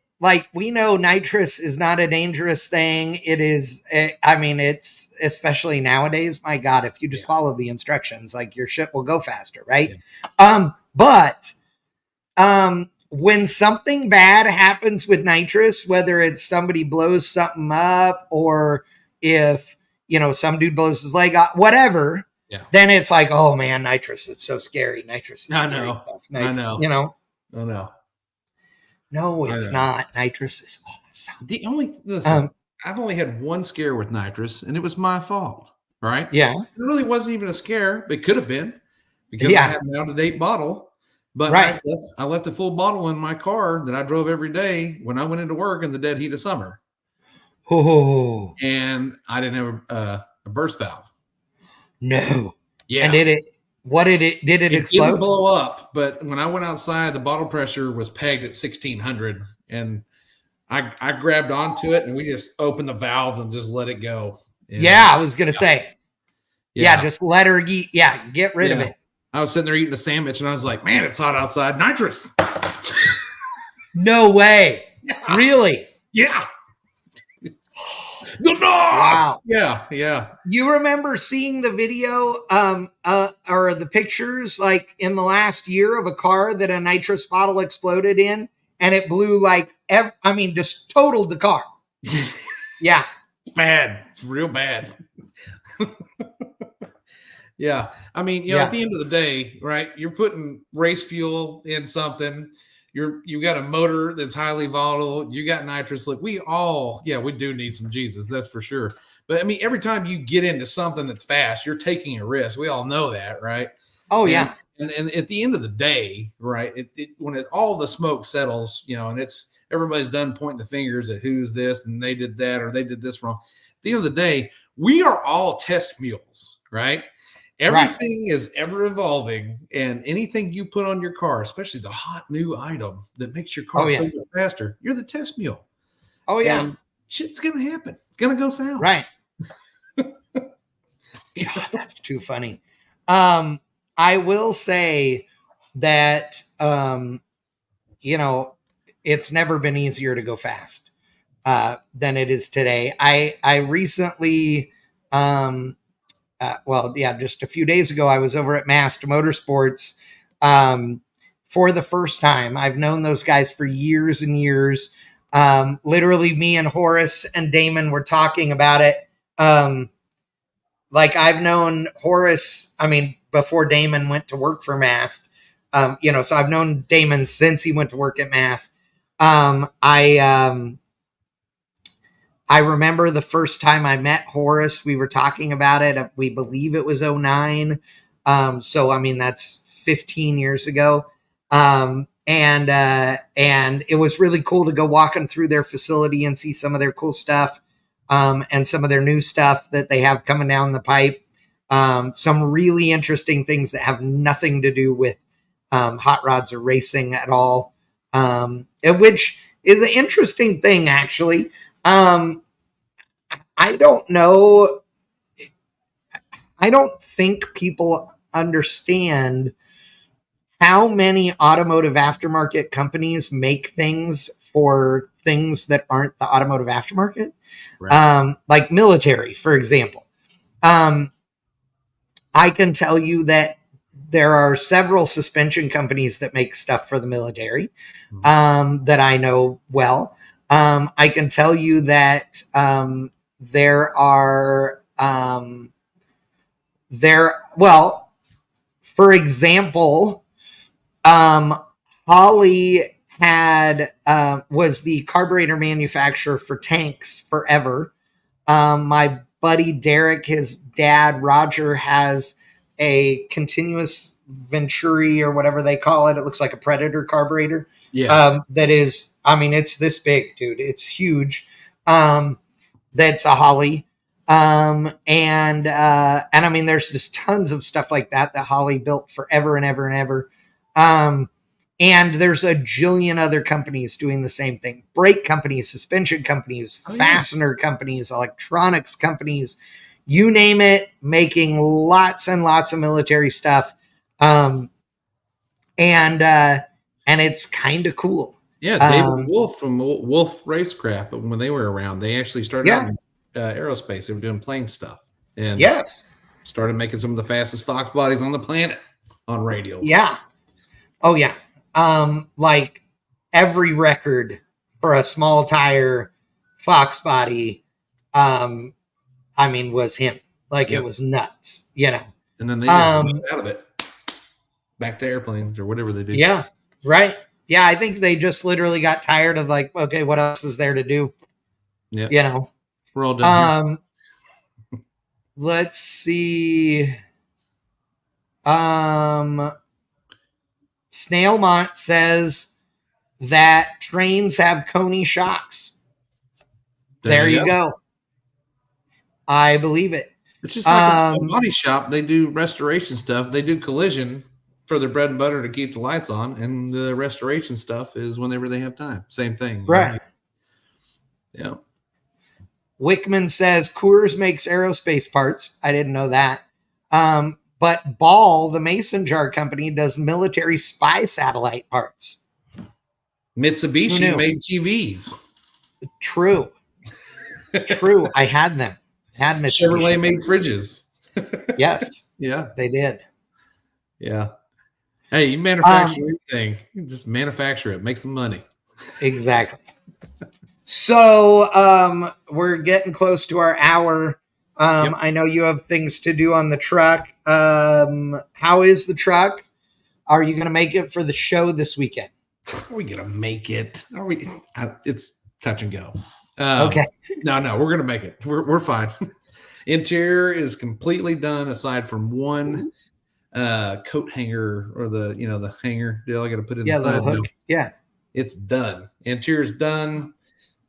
we know nitrous is not a dangerous thing. It is. It's especially nowadays. My God, if you just follow the instructions, your shit will go faster, right? Yeah. But when something bad happens with nitrous, whether it's somebody blows something up or if some dude blows his leg off, whatever, then it's like, oh man, nitrous, it's so scary. Nitrous is scary. I know. Oh no. No, it's not. Nitrous is awesome. I've only had one scare with nitrous, and it was my fault. Right? Yeah. It really wasn't even a scare. It could have been because I had an out-of-date bottle. But I left a full bottle in my car that I drove every day when I went into work in the dead heat of summer. Oh. And I didn't have a burst valve. No. Yeah. And did it explode? It didn't blow up, but when I went outside, the bottle pressure was pegged at 1,600, and I grabbed onto it, and we just opened the valve and just let it go. And, I was gonna say, just let her eat. Yeah, get rid of it. I was sitting there eating a sandwich, and I was like, "Man, it's hot outside. Nitrous." No way. Yeah. Really? Yeah. Wow. Yeah. You remember seeing the video or the pictures in the last year of a car that a nitrous bottle exploded in and it blew just totaled the car. Yeah. It's bad. It's real bad. Yeah. I mean, at the end of the day, right, you're putting race fuel in something. You got a motor that's highly volatile. You got nitrous. Look, we do need some Jesus, that's for sure. But I mean, every time you get into something that's fast, you're taking a risk. We all know that, right? Oh, yeah. And at the end of the day, right, when all the smoke settles, and everybody's done pointing the fingers at who's this and they did that or they did this wrong. At the end of the day, we are all test mules, right? Everything is ever evolving, and anything you put on your car, especially the hot new item that makes your car so much faster, you're the test mule. Oh, yeah. And shit's going to happen. It's going to go south. Right. God, that's too funny. I will say that, it's never been easier to go fast than it is today. I recently... just a few days ago, I was over at Mast Motorsports for the first time. I've known those guys for years and years. Literally, me and Horace and Damon were talking about it. I've known Horace, before Damon went to work for Mast. So I've known Damon since he went to work at Mast. I remember the first time I met Horace, we were talking about it. We believe it was 2009. That's 15 years ago. And and it was really cool to go walking through their facility and see some of their cool stuff, and some of their new stuff that they have coming down the pipe. Some really interesting things that have nothing to do with hot rods or racing at all, which is an interesting thing, actually. I don't know. I don't think people understand how many automotive aftermarket companies make things for things that aren't the automotive aftermarket. Right. Like military, for example. I can tell you that there are several suspension companies that make stuff for the military, that I know well. I can tell you that there are for example, Holley was the carburetor manufacturer for tanks forever. My buddy Derek, his dad Roger, has a continuous Venturi or whatever they call it. It looks like a Predator carburetor. Yeah. That is, I mean, it's this big, dude. It's huge. That's a Holley. And I mean, there's just tons of stuff like that Holley built forever and ever and ever. And there's a jillion other companies doing the same thing. Brake companies, suspension companies, fastener companies, electronics companies, you name it, making lots and lots of military stuff. And it's kind of cool. Yeah, David Wolf from Wolf Racecraft, but when they were around, they actually started out in aerospace. They were doing plane stuff. And started making some of the fastest Fox bodies on the planet on radials. Yeah. Oh, yeah. Like every record for a small tire Fox body, I mean, was him. Like it was nuts, you know. And then they just moved out of it back to airplanes or whatever they do. Yeah, right. Yeah, I think they just literally got tired of like, okay, what else is there to do? Yeah, you know, we're all done. Let's see. Snailmont says that trains have Coney shocks. There you go. I believe it. It's just like a body shop. They do restoration stuff. They do collision for their bread and butter to keep the lights on, and the restoration stuff is whenever they have time. Same thing. Right. Yeah. Wickman says Coors makes aerospace parts. I didn't know that. But Ball, the mason jar company, does military spy satellite parts. Mitsubishi made TVs. True. I had them. Chevrolet made fridges. Yes. Yeah. They did. Yeah. Hey, you manufacture anything. You just manufacture it. Make some money. Exactly. So we're getting close to our hour. I know you have things to do on the truck. How is the truck? Are you going to make it for the show this weekend? Are we going to make it? It's touch and go. Okay. No, we're going to make it. We're fine. Interior is completely done aside from one coat hanger or the hanger deal I got to put in the side. Hook. Yeah. It's done. Interior's done.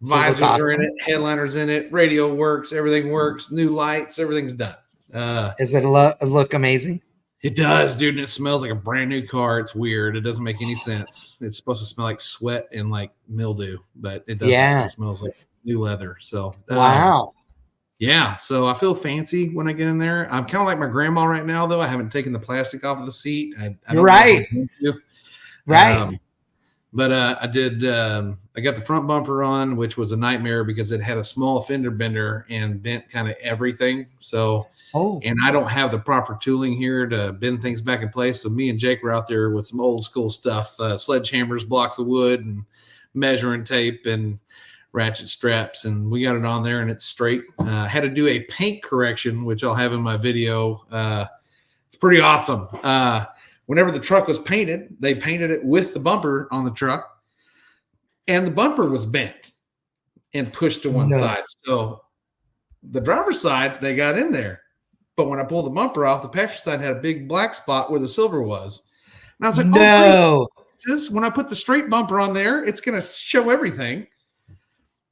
Visors are in it, headliners in it, radio works, everything works, new lights, everything's done. Does it look amazing? It does, dude, and it smells like a brand new car. It's weird. It doesn't make any sense. It's supposed to smell like sweat and like mildew, but it doesn't. Yeah. It smells like new leather. So wow. Yeah, so I feel fancy when I get in there. I'm kind of like my grandma right now, though. I haven't taken the plastic off of the seat. I don't right. Right. But I did. I got the front bumper on, which was a nightmare because it had a small fender bender and bent kind of everything. So, and I don't have the proper tooling here to bend things back in place. So me and Jake were out there with some old school stuff, sledgehammers, blocks of wood, and measuring tape and ratchet straps, and we got it on there and it's straight. Had to do a paint correction, which I'll have in my video. It's pretty awesome. Whenever the truck was painted, they painted it with the bumper on the truck, and the bumper was bent and pushed to one side. So the driver's side, they got in there. But when I pulled the bumper off, the passenger side had a big black spot where the silver was. And I was like, no. differences. When I put the straight bumper on there, it's going to show everything.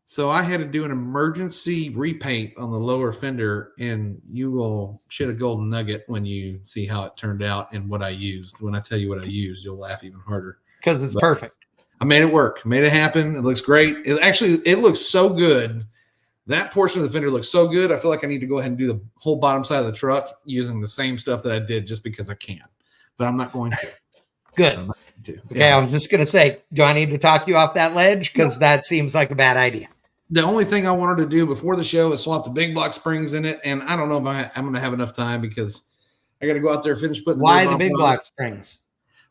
So I had to do an emergency repaint on the lower fender, and you will shit a golden nugget when you see how it turned out and what I used. When I tell you what I used, you'll laugh even harder. Because it's perfect. I made it work. Made it happen. It looks great. It looks so good. That portion of the fender looks so good. I feel like I need to go ahead and do the whole bottom side of the truck using the same stuff that I did just because I can. But I'm not going to. Good. I'm not going to. Okay, I was just going to say, do I need to talk you off that ledge? Because that seems like a bad idea. The only thing I wanted to do before the show is swap the big block springs in it, and I don't know if I'm going to have enough time because I got to go out there and finish putting. Why the big block springs?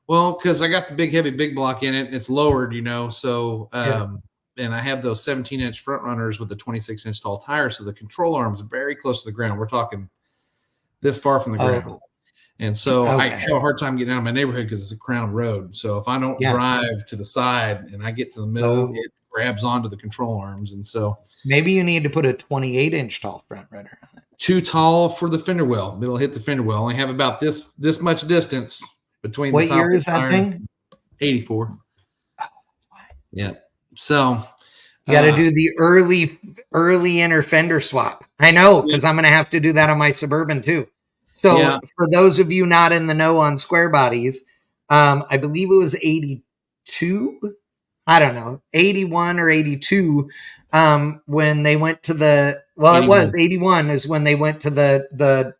Well, because I got the big heavy big block in it, and it's lowered, so and I have those 17-inch front runners with the 26-inch tall tires, so the control arm's very close to the ground. We're talking this far from the ground, and so I have a hard time getting out of my neighborhood because it's a crown road. So if I don't drive to the side and I get to the middle, it grabs onto the control arms, and so maybe you need to put a 28-inch tall front runner on it. Too tall for the fender well. It'll hit the fender well. I only have about this much distance between. What year is that thing? 84. Yeah. So you got to do the early inner fender swap. I know, because I'm going to have to do that on my Suburban too. So for those of you not in the know on square bodies, I believe it was 82. I don't know, 81 or 82, when they went to it was 81 is when they went to the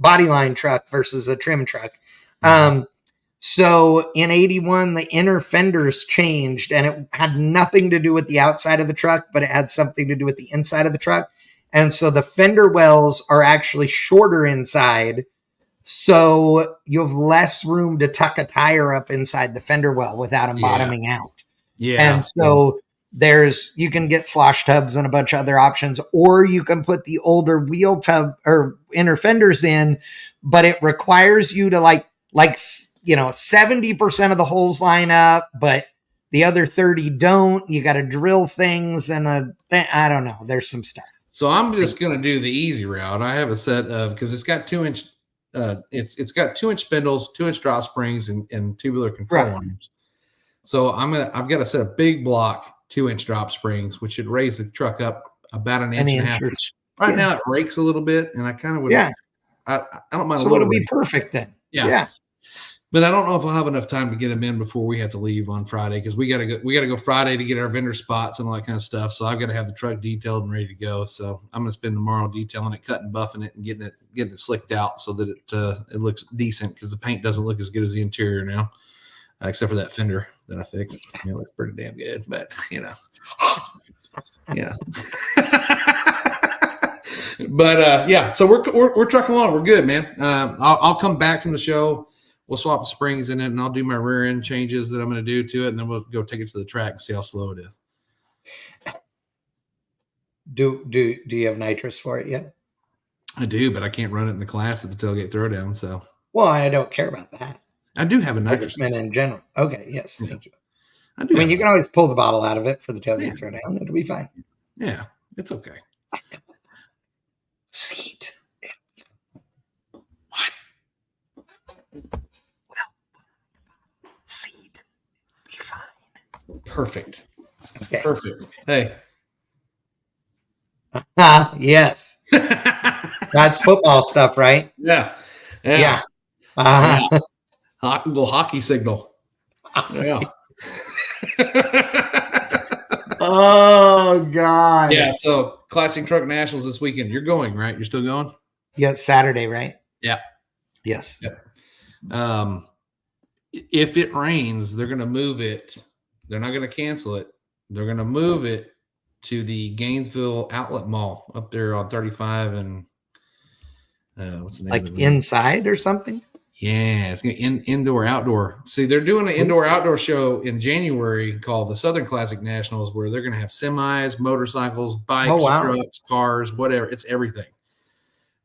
bodyline truck versus a trim truck. So in 81, the inner fenders changed, and it had nothing to do with the outside of the truck, but it had something to do with the inside of the truck. And so the fender wells are actually shorter inside. So you have less room to tuck a tire up inside the fender well without them bottoming out. Yeah. And so you can get slosh tubs and a bunch of other options, or you can put the older wheel tub or inner fenders in, but it requires you to like 70% of the holes line up, but the other 30 don't. You got to drill things and I don't know. There's some stuff. So I'm just going to do the easy route. I have a set of, because it's got 2-inch. It's got 2-inch spindles, 2-inch drop springs, and tubular control arms. So I've got a set of big block 2-inch drop springs, which should raise the truck up about an inch and a half. Right now it rakes a little bit, and I kind of would. Yeah. I don't mind. So it'll be perfect then. Yeah. But I don't know if I'll have enough time to get them in before we have to leave on Friday, because we got to go Friday to get our vendor spots and all that kind of stuff. So I've got to have the truck detailed and ready to go. So I'm going to spend tomorrow detailing it, cutting, buffing it, and getting it slicked out so that it looks decent, because the paint doesn't look as good as the interior now, except for that fender that I fixed. It looks pretty damn good, but yeah. But so we're trucking along. We're good, man. I'll come back from the show. We'll swap the springs in it, and I'll do my rear end changes that I'm going to do to it, and then we'll go take it to the track and see how slow it is. Do you have nitrous for it yet? I do, but I can't run it in the class at the tailgate throwdown. So, well, I don't care about that. I do have a nitrous in general. Okay, yes, thank you. I mean, you can always pull the bottle out of it for the tailgate throwdown. It'll be fine. Yeah, it's okay. Seat. What? Seed. Be fine. Perfect. Okay. Perfect. Hey. Yes. That's football stuff, right? Yeah. Yeah. Little hockey signal. Yeah. Oh God. Yeah. So Classic Truck Nationals this weekend. You're going, right? You're still going? Yeah, Saturday, right? Yeah. Yes. Yep. If it rains, they're going to move it. They're not going to cancel it. They're going to move it to the Gainesville Outlet Mall up there on 35 and what's the name? Like inside or something? Yeah, it's going to indoor outdoor. See, they're doing an indoor outdoor show in January called the Southern Classic Nationals, where they're going to have semis, motorcycles, bikes, trucks, cars, whatever. It's everything.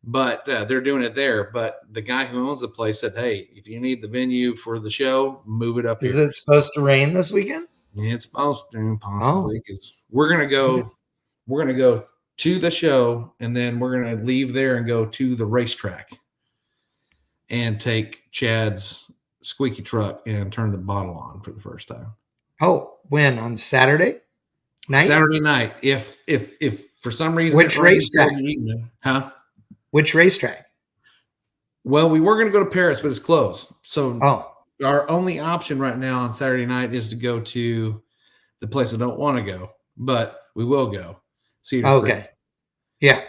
But they're doing it there. But the guy who owns the place said, "Hey, if you need the venue for the show, move it up here." Is it supposed to rain this weekend? Yeah, it's supposed to, possibly, because we're gonna go. We're gonna go to the show, and then we're gonna leave there and go to the racetrack, and take Chad's squeaky truck and turn the bottle on for the first time. Oh, when? On Saturday night? Saturday night. If for some reason Which racetrack? Huh? Which racetrack? Well, we were going to go to Paris, but it's closed. So our only option right now on Saturday night is to go to the place I don't want to go, but we will go. Cedar Creek. Yeah.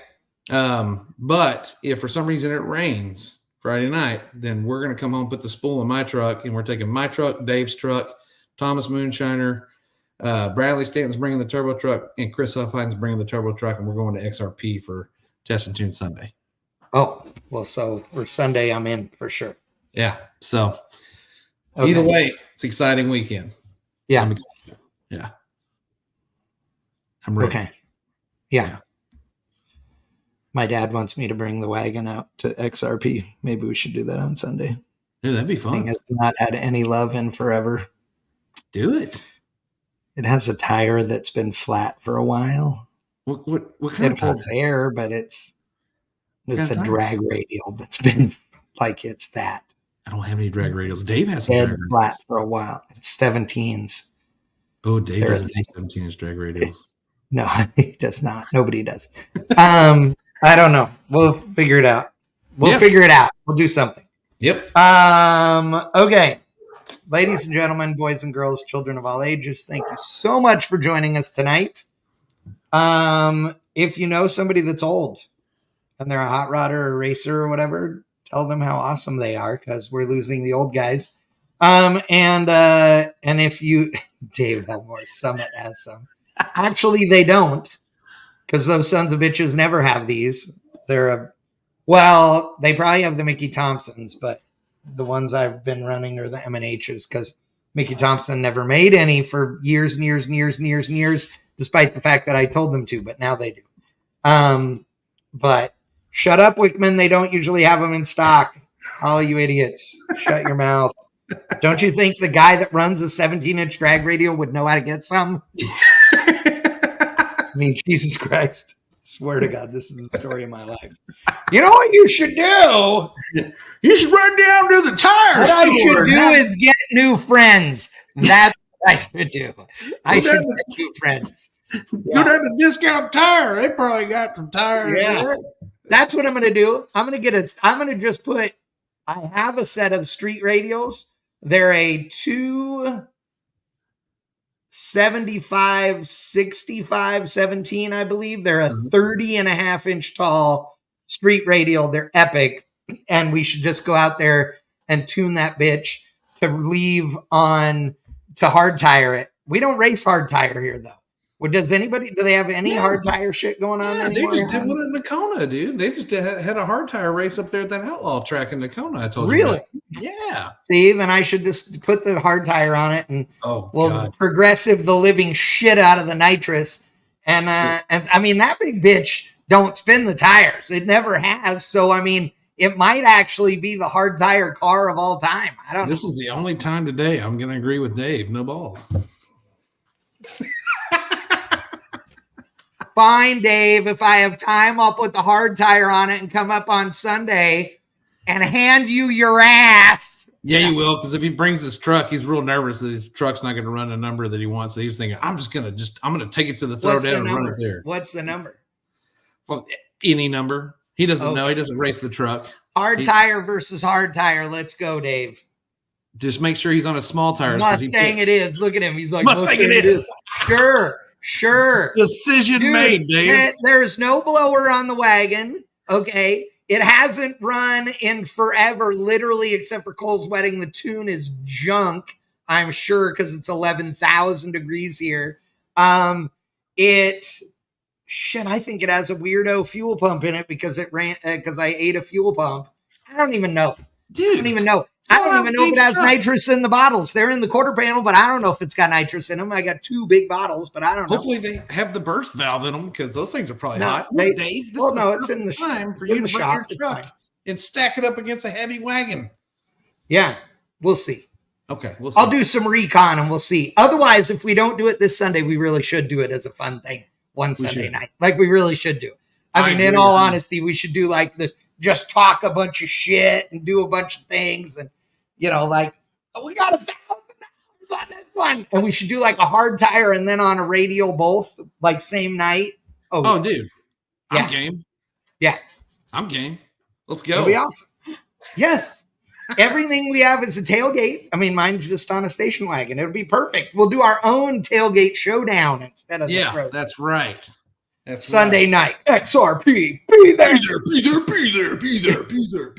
But if for some reason it rains Friday night, then we're going to come home, put the spool in my truck, and we're taking my truck, Dave's truck, Thomas Moonshiner, Bradley Stanton's bringing the turbo truck, and Chris Huffines bringing the turbo truck, and we're going to XRP for Test and Tune Sunday. Oh, well, so for Sunday, I'm in for sure. Yeah. So either way, it's an exciting weekend. Yeah. I'm excited. Yeah. I'm ready. Okay. Yeah. My dad wants me to bring the wagon out to XRP. Maybe we should do that on Sunday. Dude, that'd be fun. Thing has not had any love in forever. Do it. It has a tire that's been flat for a while. What kind of it holds air, but it's a drag radial that's been like it's fat. I don't have any drag radials. Dave has some drag flat for a while. It's 17s. Oh, Dave doesn't have 17s drag radials. No, he does not. Nobody does. I don't know. We'll figure it out. We'll figure it out. We'll do something. Yep. Okay. Ladies and gentlemen, boys and girls, children of all ages, thank you so much for joining us tonight. If you know somebody that's old and they're a hot rodder or a racer or whatever, tell them how awesome they are, because we're losing the old guys. And if you, Dave Elmore Summit has some. Actually, they don't, because those sons of bitches never have these. They probably have the Mickey Thompsons, but the ones I've been running are the M&Hs, because Mickey Thompson never made any for years and years and years and years and years, despite the fact that I told them to, but now they do. But shut up, Wickman. They don't usually have them in stock. All you idiots, shut your mouth. Don't you think the guy that runs a 17-inch drag radial would know how to get some? I mean, Jesus Christ. Swear to God, this is the story of my life. You know what you should do? You should run down to the tire What store. I should do is get new friends. That's what I should do. I should get new friends. Go down to Discount Tire. They probably got some tires. Yeah. That's what I'm going to do. I'm going to just put, I have a set of street radials. They're a 275, 65, 17, I believe. They're a 30.5-inch tall street radial. They're epic. And we should just go out there and tune that bitch to leave on to hard tire it. We don't race hard tire here, though. Well, do they have any hard tire shit going on anymore? They just did one in Nakona, dude. They just had a hard tire race up there at that outlaw track in Nakona, I told you. Really? Yeah. See, then I should just put the hard tire on it and we'll progressive the living shit out of the nitrous. And I mean, that big bitch don't spin the tires. It never has. So, I mean, it might actually be the hard tire car of all time. I don't know. This is the only time today I'm going to agree with Dave. No balls. Fine, Dave. If I have time, I'll put the hard tire on it and come up on Sunday and hand you your ass. Yeah, you will. Because if he brings his truck, he's real nervous that his truck's not going to run a number that he wants. So he's thinking, I'm going to take it to the throwdown and run it there. What's the number? Well, any number. He doesn't know. He doesn't race the truck. Hard tire versus hard tire. Let's go, Dave. Just make sure he's on a small tire. Mustang it is. Look at him. He's like, Mustang it is. Sure. Decision made, Dave. There's no blower on the wagon. Okay. It hasn't run in forever, literally, except for Cole's wedding. The tune is junk, I'm sure, because it's 11,000 degrees here. I think it has a weirdo fuel pump in it because I ate a fuel pump. I don't even know. Dude. I don't even know if it has nitrous in the bottles. They're in the quarter panel, but I don't know if it's got nitrous in them. I got 2 big bottles, but I don't know. Hopefully they have the burst valve in them, because those things are probably hot. Dave, it's in the time for you to shop your truck and stack it up against a heavy wagon. Yeah, we'll see. Okay, we'll see. I'll do some recon and we'll see. Otherwise, if we don't do it this Sunday, we really should do it as a fun thing Sunday night. Like we really should do. I mean, in all honesty, we should do like this. Just talk a bunch of shit and do a bunch of things and, like We got $1,000 on this one. And we should do like a hard tire and then on a radial both, like same night. Oh, dude. Yeah. I'm game. Yeah. I'm game. Let's go. It'll be awesome. Yes. Everything we have is a tailgate. I mean, mine's just on a station wagon. It'll be perfect. We'll do our own tailgate showdown instead of the road. That's right. That's Sunday night. XRP. Be there. Be there.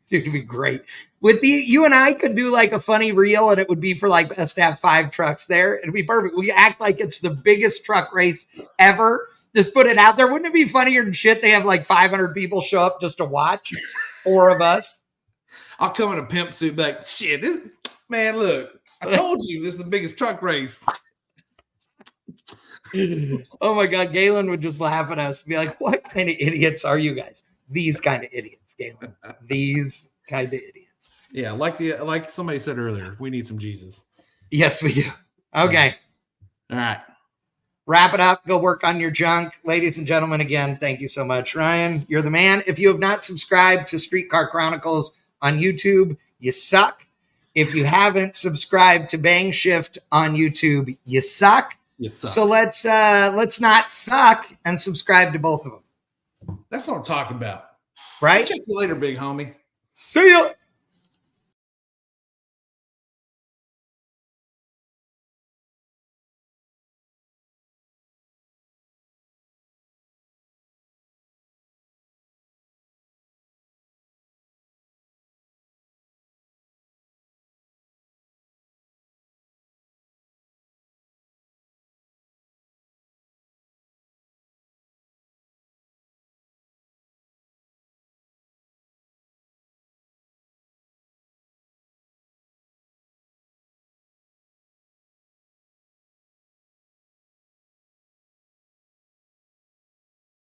Dude, it'd be great. You and I could do like a funny reel, and it would be for like us to have 5 trucks there. It'd be perfect. We act like it's the biggest truck race ever. Just put it out there. Wouldn't it be funnier than shit? They have like 500 people show up just to watch 4 of us. I'll come in a pimp suit back. Shit, man, look, I told you this is the biggest truck race. Oh my God, Galen would just laugh at us and be like, what kind of idiots are you guys? These kind of idiots, Galen. These kind of idiots. Yeah, like somebody said earlier, we need some Jesus. Yes, we do. Okay. All right. Wrap it up. Go work on your junk. Ladies and gentlemen, again, thank you so much. Ryan, you're the man. If you have not subscribed to Streetcar Chronicles on YouTube, you suck. If you haven't subscribed to Bang Shift on YouTube, you suck. You suck. So let's not suck and subscribe to both of them. That's what I'm talking about. Right? Check you later, big homie. See ya.